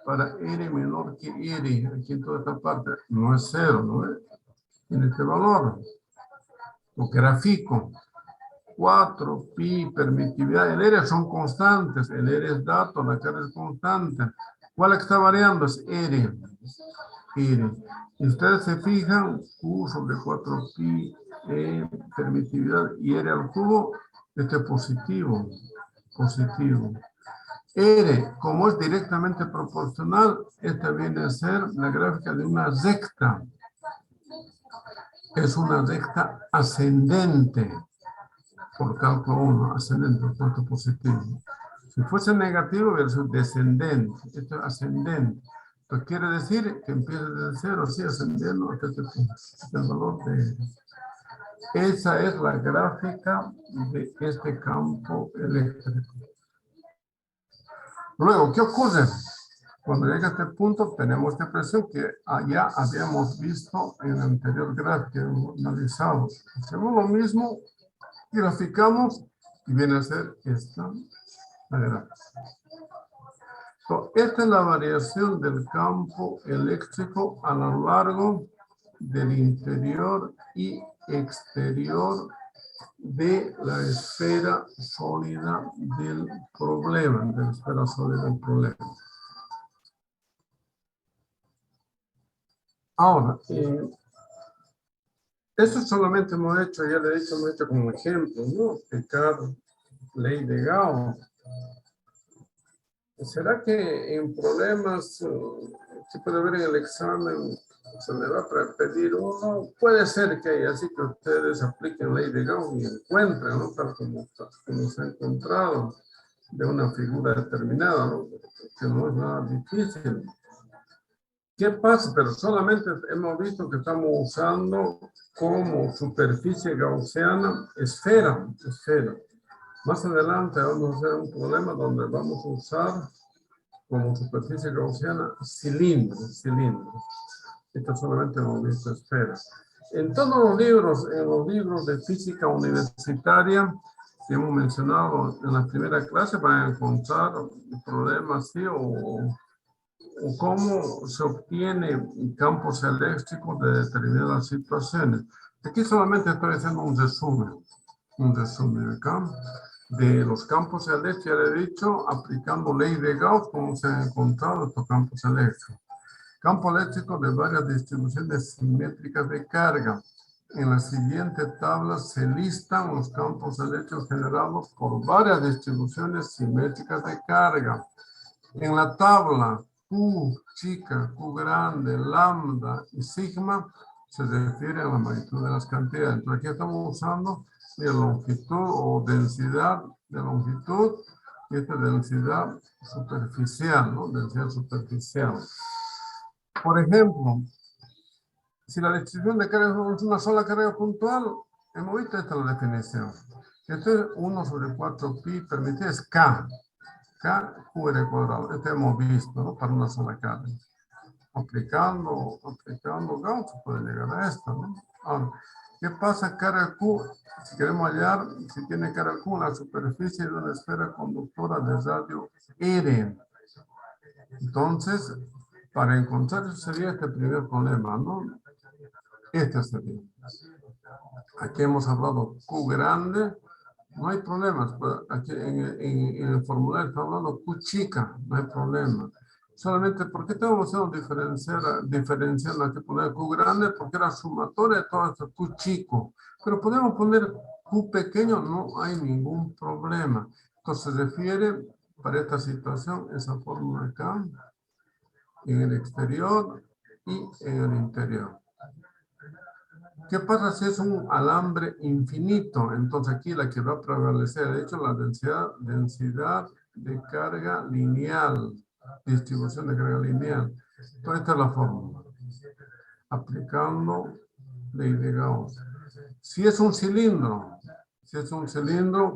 para R menor que R, aquí en toda esta parte, no es 0, ¿no es? En este valor, lo grafico. 4 pi, permitividad, el R son constantes, el R es dato, la carga es constante. ¿Cuál está variando? Es R. R. Y ustedes se fijan, Q sobre 4 pi, permitividad y R al cubo, este es positivo, positivo. R, como es directamente proporcional, esta viene a ser la gráfica de una recta. Es una recta ascendente. Por cálculo 1, ascendente, por tanto positivo. Si fuese negativo, hubiera sido descendente. Esto es ascendente. Esto quiere decir que empieza desde 0, así ascendiendo hasta este punto. El valor de... Esa es la gráfica de este campo eléctrico. Luego, ¿qué ocurre? Cuando llega a este punto, tenemos esta expresión que allá habíamos visto en la anterior gráfica que hemos analizado. Hacemos lo mismo, graficamos y viene a ser esta la gráfica. Esta es la variación del campo eléctrico a lo largo del interior y exterior de la esfera sólida del problema, de la esfera sólida del problema. Ahora, eso solamente hemos hecho, ya le he dicho, hemos hecho como ejemplo, ¿no? Explicar ley de Gauss. ¿Será que en problemas se puede ver en el examen, se le va a pedir uno? Puede ser que haya, así que ustedes apliquen ley de Gauss y encuentren, ¿no? Tal como se ha encontrado de una figura determinada, ¿no? Que no es nada difícil. ¿Qué pasa? Pero solamente hemos visto que estamos usando como superficie gaussiana esfera. Más adelante vamos a hacer un problema donde vamos a usar como superficie gaussiana cilindro. Esto solamente hemos visto esfera. En todos los libros, en los libros de física universitaria que hemos mencionado en la primera clase, van a encontrar problemas así o cómo se obtiene campos eléctricos de determinadas situaciones. Aquí solamente estoy haciendo un resumen acá de los campos eléctricos, ya le he dicho, aplicando ley de Gauss, cómo se han encontrado estos campos eléctricos. Campo eléctrico de varias distribuciones simétricas de carga. En la siguiente tabla se listan los campos eléctricos generados por varias distribuciones simétricas de carga. En la tabla, Q chica, Q grande, lambda y sigma se refiere a la magnitud de las cantidades. Entonces aquí estamos usando la longitud o densidad de longitud y esta densidad superficial, ¿no? Densidad superficial. Por ejemplo, si la distribución de carga es una sola carga puntual, hemos visto esta la definición. Esto es 1 sobre 4 pi permitido, es K. K, QR cuadrado. Este hemos visto, ¿no? Para una sola carga. Aplicando Gauss se puede llegar a esto, ¿no? Ahora, ¿qué pasa carga Q? Si queremos hallar, si tiene carga Q, la superficie de una esfera conductora de radio R. Entonces, para encontrar eso sería este primer problema, ¿no? Este sería. Aquí hemos hablado Q grande. No hay problemas. Aquí en el formulario está hablando Q chica. No hay problema. Solamente, ¿por qué estamos haciendo diferenciando aquí poner Q grande? Porque era sumatoria de todo esto, Q chico. Pero podemos poner Q pequeño, no hay ningún problema. Entonces se refiere para esta situación esa fórmula acá, en el exterior y en el interior. ¿Qué pasa si es un alambre infinito? Entonces aquí la que va a prevalecer, de hecho, la densidad de carga lineal, distribución de carga lineal. Entonces esta es la fórmula. Aplicando ley de Gauss. Si es un cilindro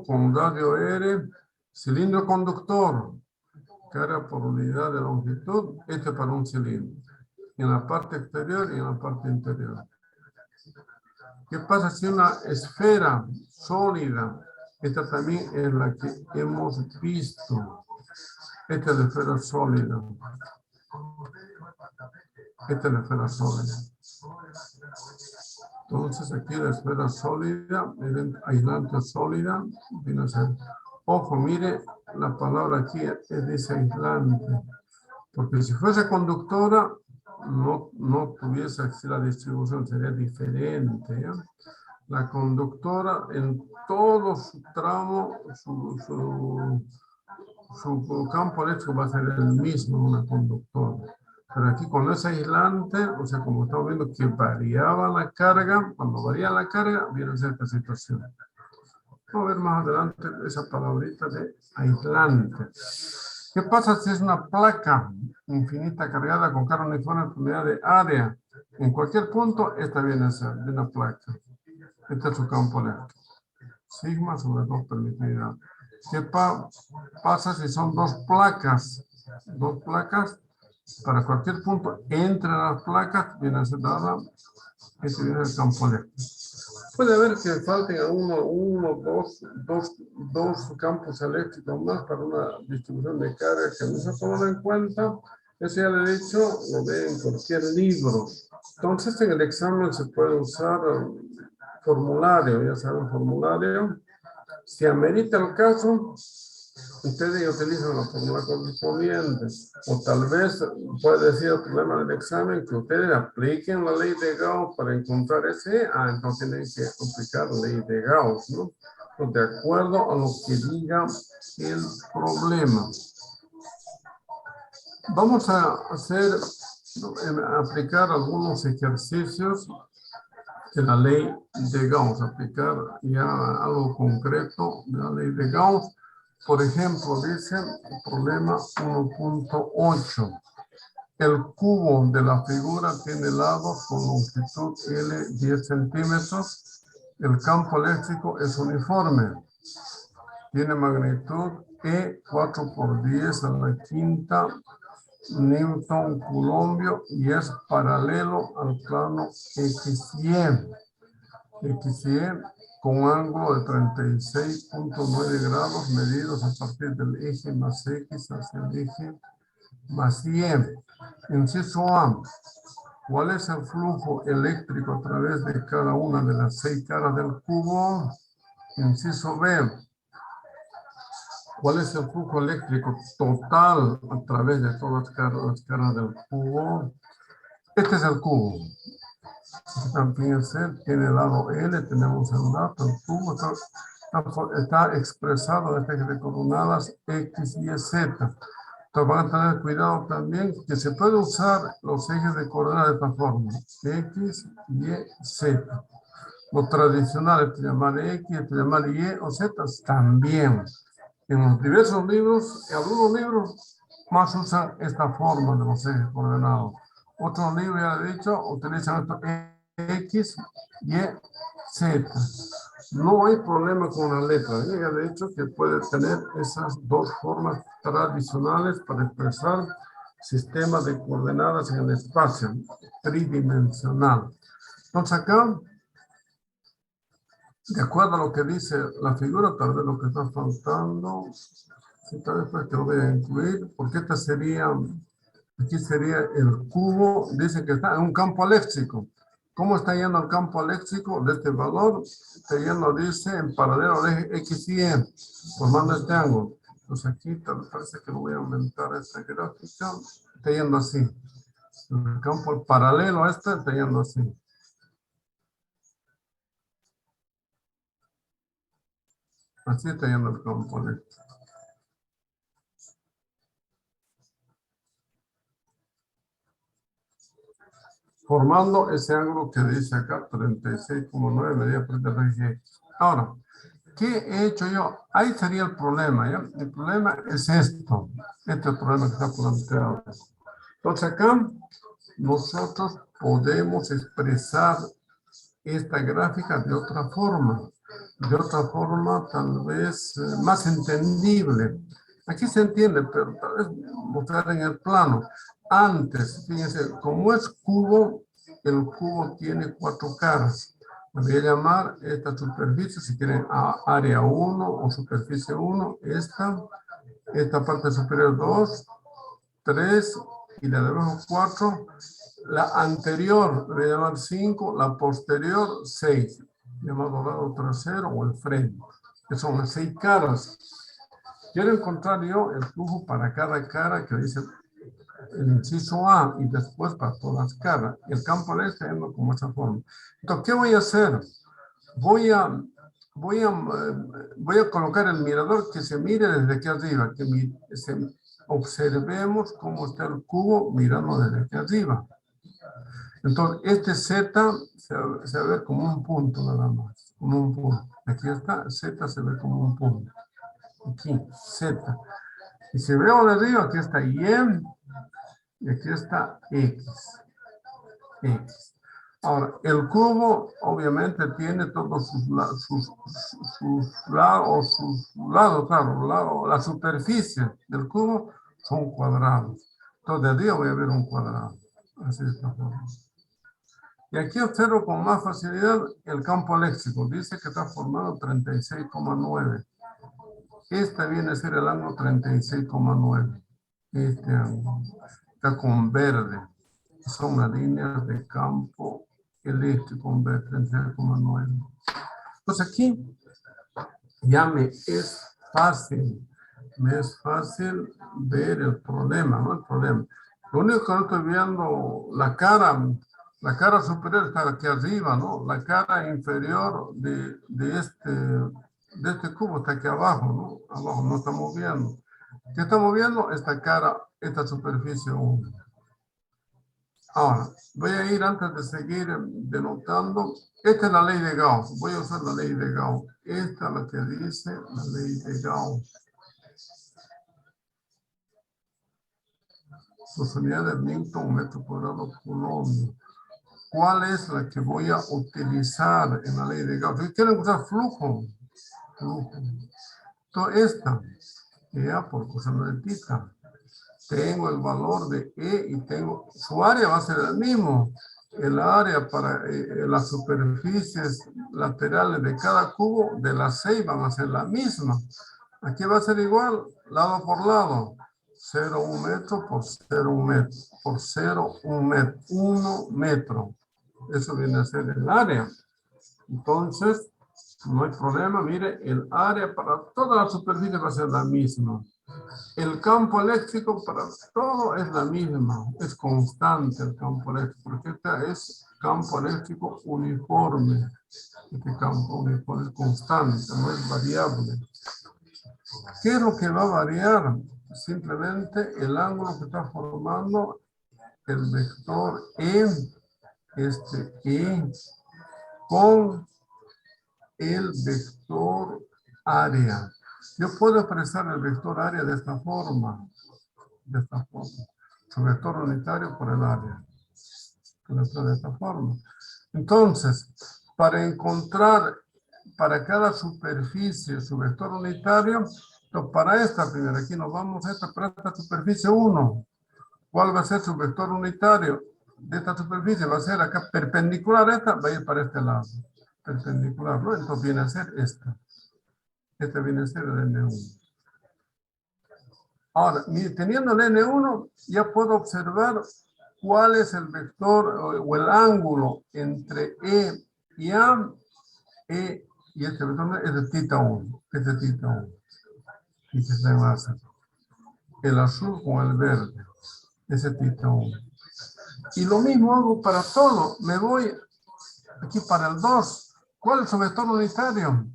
con radio R, cilindro conductor, carga por unidad de longitud, este es para un cilindro. En la parte exterior y en la parte interior. ¿Qué pasa si una esfera sólida? Esta también es la que hemos visto. Esta es la esfera sólida. Esta es la esfera sólida. Entonces aquí la esfera sólida, aislante sólida, viene a ser. Ojo, mire, la palabra aquí dice aislante. Porque si fuese conductora, no tuviese aquí la distribución, sería diferente. ¿Ya? La conductora en todo su tramo, su campo eléctrico va a ser el mismo, una conductora. Pero aquí cuando es aislante, o sea, como estamos viendo que variaba la carga, cuando varía la carga, viene esta situación. Vamos a ver más adelante esa palabrita de aislante. ¿Qué pasa si es una placa infinita cargada con carga uniforme en unidad de área? En cualquier punto, esta viene a ser de una placa. Este es su campo eléctrico. Sigma sobre 2 permitividad. ¿Qué pasa si son dos placas? Dos placas. Para cualquier punto entre las placas viene a ser dada, este viene el campo eléctrico. Puede haber que falten dos campos eléctricos más para una distribución de carga que no se ha tomado en cuenta. Eso ya le he dicho, lo ve en cualquier libro. Entonces en el examen se puede usar formulario, ya saben, formulario. Si amerita el caso, ustedes utilizan la fórmula correspondiente, o tal vez puede decir el problema del examen que ustedes apliquen la ley de Gauss para encontrar ese, entonces tienen que aplicar la ley de Gauss, ¿no? Pues de acuerdo a lo que diga el problema. Vamos a aplicar algunos ejercicios de la ley de Gauss, aplicar ya algo concreto de la ley de Gauss. Por ejemplo, dice el problema 1.8. El cubo de la figura tiene lados con longitud L 10 centímetros. El campo eléctrico es uniforme. Tiene magnitud E 4 por 10 a la quinta Newton Coulombio y es paralelo al plano XY. XY con ángulo de 36.9 grados medidos a partir del eje más X hacia el eje más Y. Inciso A. ¿Cuál es el flujo eléctrico a través de cada una de las 6 caras del cubo? Inciso B. ¿Cuál es el flujo eléctrico total a través de todas las caras del cubo? Este es el cubo. También tiene el lado L, tenemos el dato, el cubo está expresado en este eje de coordenadas X, Y, Z. Entonces van a tener cuidado también que se puede usar los ejes de coordenadas de esta forma, X, Y, Z. Lo tradicional es llamar X, es llamar Y o Z también. En los diversos libros, en algunos libros más usan esta forma de los ejes coordenados. Otros libros, ya he dicho, utilizan esto X, Y, Z. No hay problema con la letra. Ya he dicho que puede tener esas dos formas tradicionales para expresar sistemas de coordenadas en el espacio tridimensional. Entonces acá, de acuerdo a lo que dice la figura, tal vez lo que está faltando, sí, tal vez pues que lo voy a incluir, porque esta sería, aquí sería el cubo, dice que está en un campo eléctrico. ¿Cómo está yendo el campo eléctrico de este valor? Está yendo, dice, en paralelo al eje X y Y, formando este ángulo. Entonces aquí tal vez parece que lo voy a aumentar esta gráfica. Está yendo así. El campo paralelo a este está yendo así. Así está yendo el campo eléctrico. Formando ese ángulo que dice acá, 36,9 medidas por el eje. Ahora, ¿qué he hecho yo? Ahí sería el problema, ¿ya? El problema es esto. Este es el problema que está planteado. Entonces acá, nosotros podemos expresar esta gráfica de otra forma. De otra forma, tal vez más entendible. Aquí se entiende, pero tal vez mostrar en el plano. Antes, fíjense, como es cubo, el cubo tiene 4 caras. Voy a llamar esta superficie, si quieren, área 1 o superficie 1. Esta parte superior 2, 3 y la de abajo 4. La anterior voy a llamar 5, la posterior 6, llamado lado trasero o el frente, que son las 6 caras. Quiero encontrar yo el flujo para cada cara que dice el inciso A y después para todas las caras. El campo eléctrico es como esa forma. Entonces, ¿qué voy a hacer? Voy a colocar el mirador que se mire desde aquí arriba, que observemos cómo está el cubo mirando desde aquí arriba. Entonces, este Z se va a ver como un punto nada más, como un punto. Aquí está, Z se ve como un punto. Aquí, Z. Y si veo de arriba, aquí está Y, y aquí está X. X. Ahora, el cubo obviamente tiene todos sus lados, claro, la superficie del cubo son cuadrados. Entonces, de arriba voy a ver un cuadrado. Así de esta forma. Y aquí observo con más facilidad el campo eléctrico. Dice que está formado 36,9. Este viene a ser el ángulo 36,9. Este ángulo está con verde. Son las líneas de campo eléctrico con verde 36,9. Entonces aquí ya me es fácil ver el problema, ¿no? El problema. Lo único que no estoy viendo, la cara superior está aquí arriba, ¿no? La cara inferior de este cubo está aquí abajo, ¿no? Abajo no estamos viendo. ¿Qué estamos viendo? Esta cara, esta superficie 1. Ahora, voy a ir antes de seguir denotando. Esta es la ley de Gauss. Voy a usar la ley de Gauss. Esta es la que dice la ley de Gauss. Sus unidades de Newton, metro cuadrado, coulomb. ¿Cuál es la que voy a utilizar en la ley de Gauss? Si quieren usar flujo. Entonces esta, ya por coseno de tita, tengo el valor de E y tengo, su área va a ser el mismo. El área para las superficies laterales de cada cubo de las 6 van a ser la misma. Aquí va a ser igual, lado por lado. 0,1 metro por 0,1 metro por 0,1 metro. 1 metro. Eso viene a ser el área. Entonces, no hay problema. Mire, el área para toda la superficie va a ser la misma. El campo eléctrico para todo es la misma. Es constante el campo eléctrico. Porque este es campo eléctrico uniforme. Este campo uniforme es constante, no es variable. ¿Qué es lo que va a variar? Simplemente el ángulo que está formando el vector E, E, con el vector área. Yo puedo expresar el vector área de esta forma. Su vector unitario por el área. De esta forma. Entonces, para encontrar para cada superficie su vector unitario, entonces para esta primera, aquí nos vamos a esta, para esta superficie 1. ¿Cuál va a ser su vector unitario de esta superficie? Va a ser acá perpendicular a esta, va a ir para este lado. Perpendicular, ¿no? Entonces viene a ser esta. Este viene a ser el N1. Ahora, teniendo el N1, ya puedo observar cuál es el vector o el ángulo entre E y A. E y este vector es de θ 1. Es de θ 1. Y se enlaza. El azul con el verde. Ese es θ 1. Y lo mismo hago para todo. Me voy aquí para el 2. ¿Cuál es su vector unitario?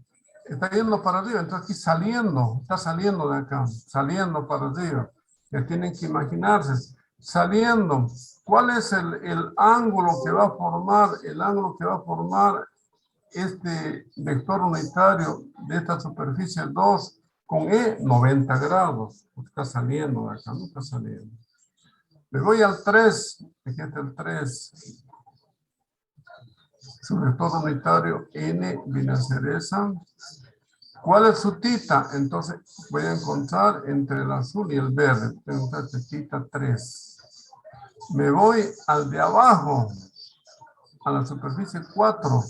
Está yendo para arriba, entonces aquí saliendo, está saliendo de acá, saliendo para arriba. Ya tienen que imaginarse, saliendo. ¿Cuál es el ángulo que va a formar? El ángulo que va a formar este vector unitario de esta superficie 2 con E, 90 grados. Está saliendo de acá, no está saliendo. Me voy al 3, aquí está el 3. Su vector unitario N viene a ser esa. ¿Cuál es su θ? Entonces voy a encontrar entre el azul y el verde. Tengo que encontrar θ 3. Me voy al de abajo, a la superficie 4.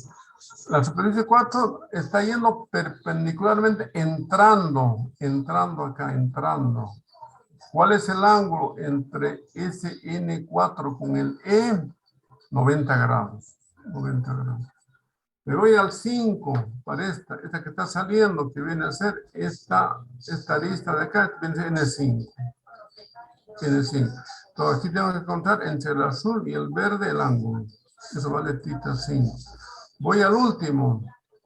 La superficie 4 está yendo perpendicularmente, entrando acá, entrando. ¿Cuál es el ángulo entre SN4 con el E? 90 grados. 90 grados. Me voy al 5 para esta que está saliendo, que viene a ser esta lista de acá, viene a ser N5. N5. Entonces aquí tengo que encontrar entre el azul y el verde el ángulo. Eso vale θ 5. Voy al último,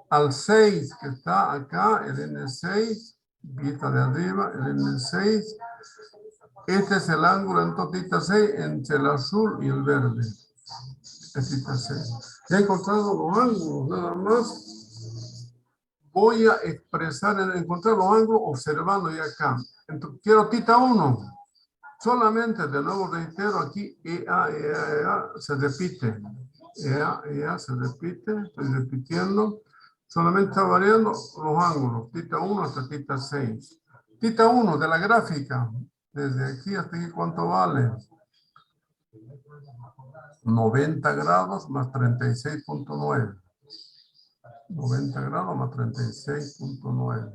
al 6 que está acá, el N6, vista de arriba, el N6. Este es el ángulo entonces θ 6 entre el azul y el verde. Es θ 6. Ya he encontrado los ángulos, nada más. Voy a encontrar los ángulos observando ya acá. Entonces, quiero θ 1. Solamente, de nuevo reitero, aquí EA se repite. EA se repite, estoy repitiendo. Solamente está variando los ángulos, θ 1 hasta θ 6. θ 1 de la gráfica, desde aquí hasta aquí, ¿cuánto vale? 90 grados más 36.9. 90 grados más 36.9.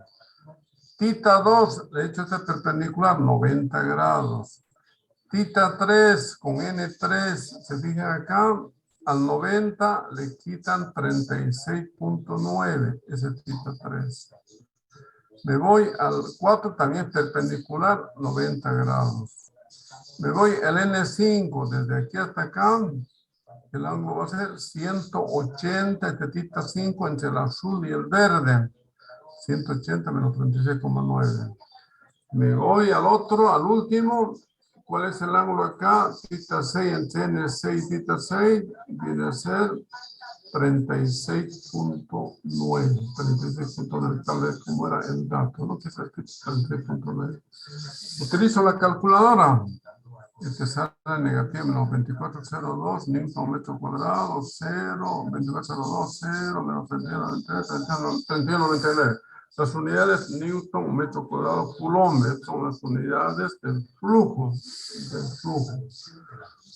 θ 2, de hecho este es perpendicular, 90 grados. θ 3 con N3, se fijan acá, al 90 le quitan 36.9, ese θ 3. Me voy al 4, también perpendicular, 90 grados. Me voy al N5, desde aquí hasta acá, el ángulo va a ser 180, este θ 5 entre el azul y el verde. 180 menos 36,9. Me voy al otro, al último. ¿Cuál es el ángulo acá? θ 6 entre N6 y θ 6 viene a ser 36.9. 36.9, tal vez como era el dato, ¿no? Que es 36.9. Utilizo la calculadora. Este sale negativo menos 2402 newton metro cuadrado, 0, 2402, 0, menos 3199. Las unidades newton metro cuadrado coulomb son las unidades del flujo.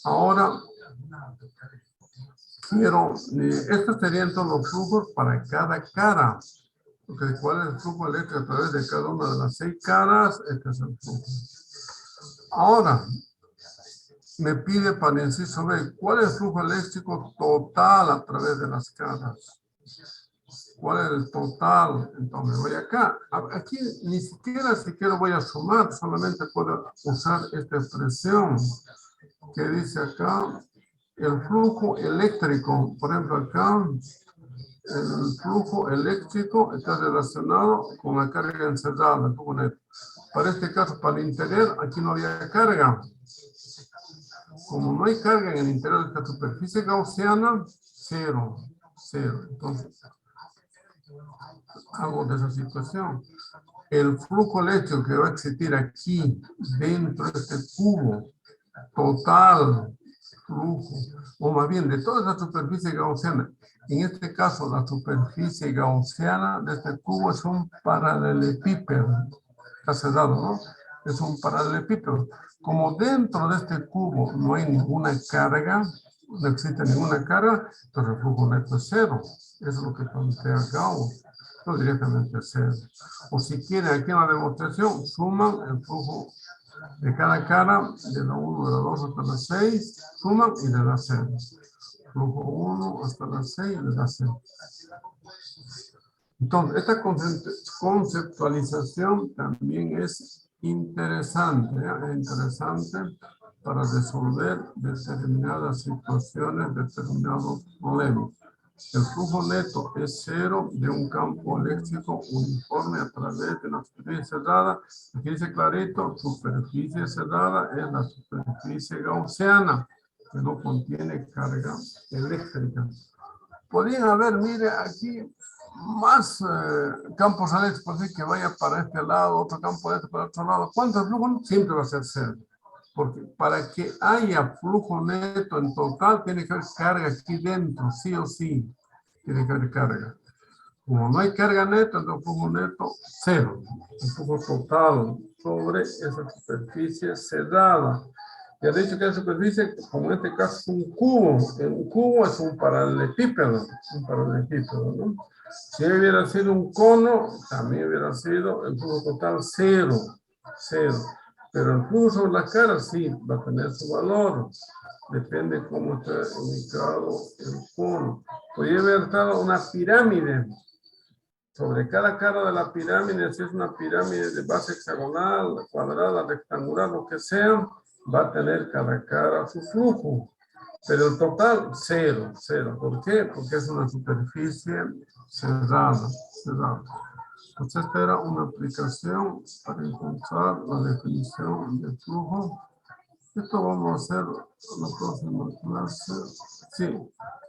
Ahora, quiero, estos serían todos los flujos para cada cara. Porque ¿cuál es el flujo eléctrico a través de cada una de las 6 caras? Este es el flujo. Ahora, me pide para el inciso B, ¿cuál es el flujo eléctrico total a través de las caras? ¿Cuál es el total? Entonces voy acá. Aquí ni siquiera voy a sumar, solamente puedo usar esta expresión que dice acá, el flujo eléctrico. Por ejemplo, acá, el flujo eléctrico está relacionado con la carga encerrada, el flujo neto. Para este caso, para el interior, aquí no había carga. Como no hay carga en el interior de esta superficie gaussiana, 0. Entonces, hago de esa situación. El flujo eléctrico que va a existir aquí, dentro de este cubo, total flujo, o más bien de toda esa superficie gaussiana. En este caso, la superficie gaussiana de este cubo es un paralelepípedo. Está cerrado, ¿no? Es un paralelepípedo. Como dentro de este cubo no hay ninguna carga, no existe ninguna carga, entonces el flujo neto es 0. Eso es lo que plantea Gauss. Entonces directamente es 0. O si quieren, aquí en la demostración, suman el flujo de cada cara, de la 1, de la 2 hasta la 6, suman y le da 0. Flujo 1 hasta la 6 le da 0. Entonces, esta conceptualización también es interesante, ¿eh? Es interesante para resolver determinadas situaciones, determinados problemas. El flujo neto es 0 de un campo eléctrico uniforme a través de una superficie cerrada. Aquí dice clarito, superficie cerrada es la superficie gaussiana, que no contiene carga eléctrica. Podrían haber, mire, aquí más campos eléctricos, así que vaya para este lado, otro campo eléctrico para otro lado. ¿Cuántos flujos? Siempre va a ser 0. Porque para que haya flujo neto en total, tiene que haber carga aquí dentro, sí o sí. Tiene que haber carga. Como no hay carga neta, entonces flujo neto, 0. El flujo total sobre esa superficie cerrada. Ya he dicho que la superficie, como en este caso, es un cubo. Un cubo es un paralelepípedo. ¿No? Si hubiera sido un cono, también hubiera sido el flujo total 0. Pero el flujo sobre la cara sí va a tener su valor. Depende cómo está ubicado el cono. Podría haber estado una pirámide. Sobre cada cara de la pirámide, si es una pirámide de base hexagonal, cuadrada, rectangular, lo que sea, va a tener cada cara su flujo. Pero el total, cero. ¿Por qué? Porque es una superficie cerrada. Entonces, esta era una aplicación para encontrar la definición de flujo. Esto vamos a hacer en la próxima clase. Sí,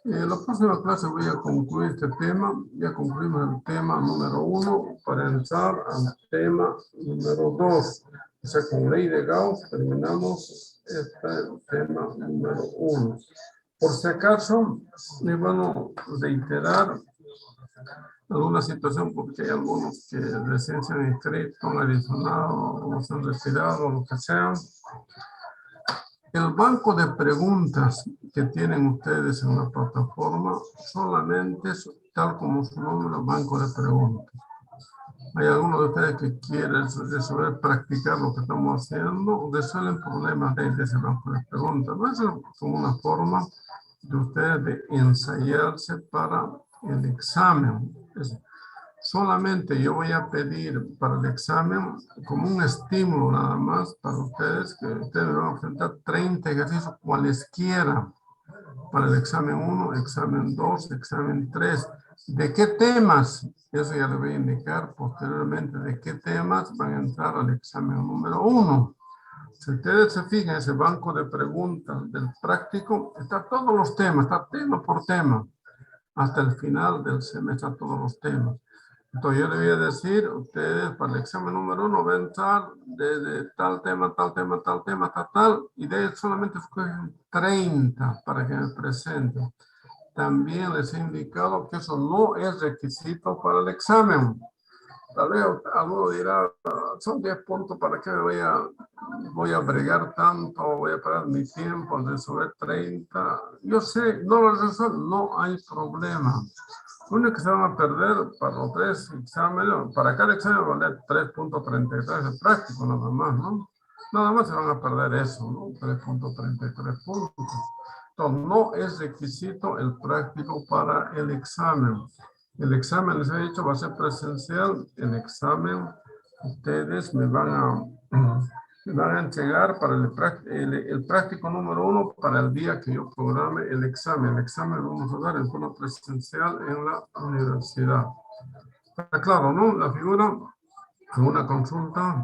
en la próxima clase voy a concluir este tema. Ya concluimos el tema número 1 para entrar al tema número 2. O sea, con ley de Gauss terminamos este tema número 1. Por si acaso, me van a reiterar alguna situación porque hay algunos que recién se han inscrito, han adicionado, o se han retirado, lo que sea. El banco de preguntas que tienen ustedes en la plataforma solamente es tal como su nombre, banco de preguntas. Hay algunos de ustedes que quieren resolver, practicar lo que estamos haciendo, resuelven problemas de ese banco de preguntas. No es como una forma de ustedes de ensayarse para el examen. Solamente yo voy a pedir para el examen como un estímulo nada más para ustedes, que ustedes van a enfrentar 30 ejercicios cualesquiera para el examen 1, examen 2, examen 3. ¿De qué temas? Eso ya les voy a indicar posteriormente de qué temas van a entrar al examen número 1. Si ustedes se fijan, ese banco de preguntas del práctico, está todos los temas, está tema por tema. Hasta el final del semestre, todos los temas. Entonces yo le voy a decir, ustedes para el examen número 1 van a entrar de tal tema, tal, y de ahí solamente escogen 30 para que me presenten. También les he indicado que eso no es requisito para el examen. Tal vez alguno dirá, son 10 puntos, ¿para qué voy a bregar tanto? Voy a parar mi tiempo al resolver 30. Yo sé, no lo resuelvo, no hay problema. Lo único que se van a perder para los 3 exámenes, para cada examen va a valer 3.33 el práctico nada más, ¿no? Nada más se van a perder eso, ¿no? 3.33 puntos. Entonces, no es requisito el práctico para el examen. El examen, les he dicho, va a ser presencial. El examen, ustedes me van a entregar para el práctico número 1 para el día que yo programe el examen. El examen lo vamos a dar en forma presencial en la universidad. Está claro, ¿no? La figura, ¿alguna consulta?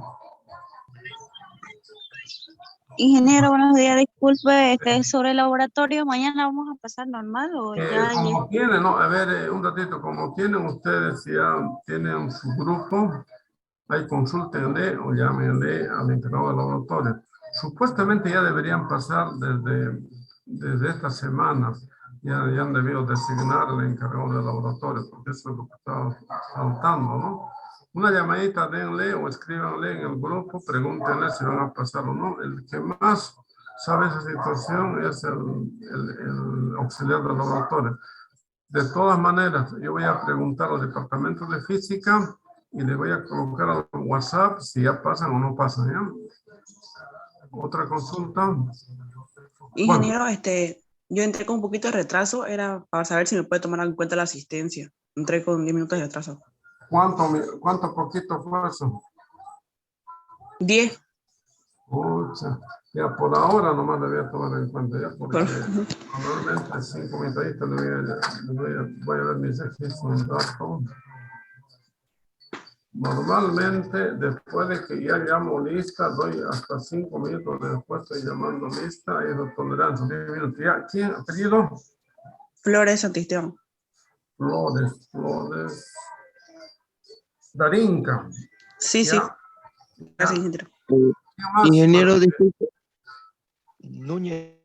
Ingeniero, buenos días. Disculpe, sobre el laboratorio, ¿mañana vamos a pasar normal o ya? Como tienen, ¿no? A ver, un ratito, como tienen ustedes, ya tienen su grupo, ahí consúltenle o llámenle al encargado del laboratorio. Supuestamente ya deberían pasar desde esta semana. Ya han debido designar al encargado del laboratorio, porque eso es lo que está faltando, ¿no? Una llamadita, denle o escríbanle en el grupo, pregúntenle si van a pasar o no. El que más sabe esa situación es el auxiliar del laboratorio. De todas maneras, yo voy a preguntar al departamento de física y le voy a colocar al WhatsApp si ya pasan o no pasan, ¿ya? ¿Otra consulta? Ingeniero, yo entré con un poquito de retraso, era para saber si me puede tomar en cuenta la asistencia. Entré con 10 minutos de retraso. ¿Cuánto poquito fue eso? 10. Pucha, ya por ahora nomás le voy a tomar en cuenta, ya, porque normalmente 5 minutos voy a ver mis registros un rato. Normalmente, después de que ya llamo lista, doy hasta 5 minutos después, estoy llamando lista, y la tolerancia, 10 minutos. ¿Ya? ¿Quién? ¿Apellido? Flores Santisteban. Flores. Darinka. Sí, ¿Ya? sí. Gracias, ingeniero. Ingeniero, disculpe. Núñez.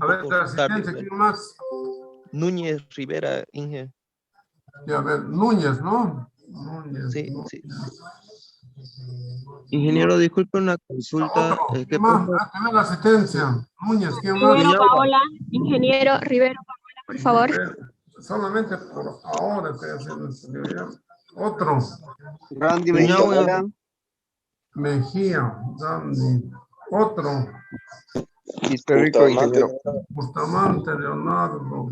A ver, la asistencia, ¿quién más? Núñez Rivera, Inge. Ya, a ver, Núñez, ¿no? Núñez. Sí, sí. Ingeniero, disculpe una consulta. ¿Quién más? Tener la asistencia. Núñez, ¿quién más? Rivero Paola, ingeniero Rivero Paola, por favor. Solamente por ahora estoy haciendo esto. Otro. Randy Benito, hola. Mejía, Dani. Otro. Rico, ingeniero. Bustamante, Leonardo.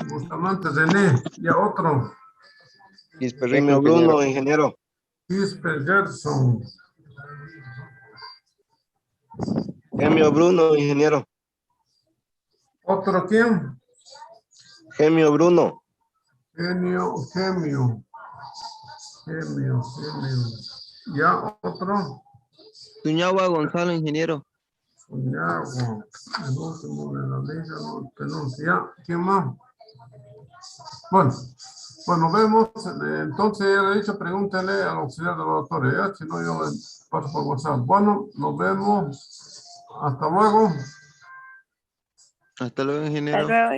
Bustamante, René. Y a otro. Gemio Bruno, ingeniero. Quispe Gerson. Gemio Bruno, ingeniero. ¿Otro quién? Gemio Bruno. Gemio. Ya, otro. Tuñagua Gonzalo, ingeniero. Soñagua. El último de la liga, no, penúltimo. Ya, ¿quién más? Bueno, vemos. Entonces, ya le he dicho, pregúntele al auxiliar del laboratorio. Ya, si no, yo le paso por WhatsApp. Bueno, nos vemos. Hasta luego. Hasta luego, ingeniero. Hasta luego.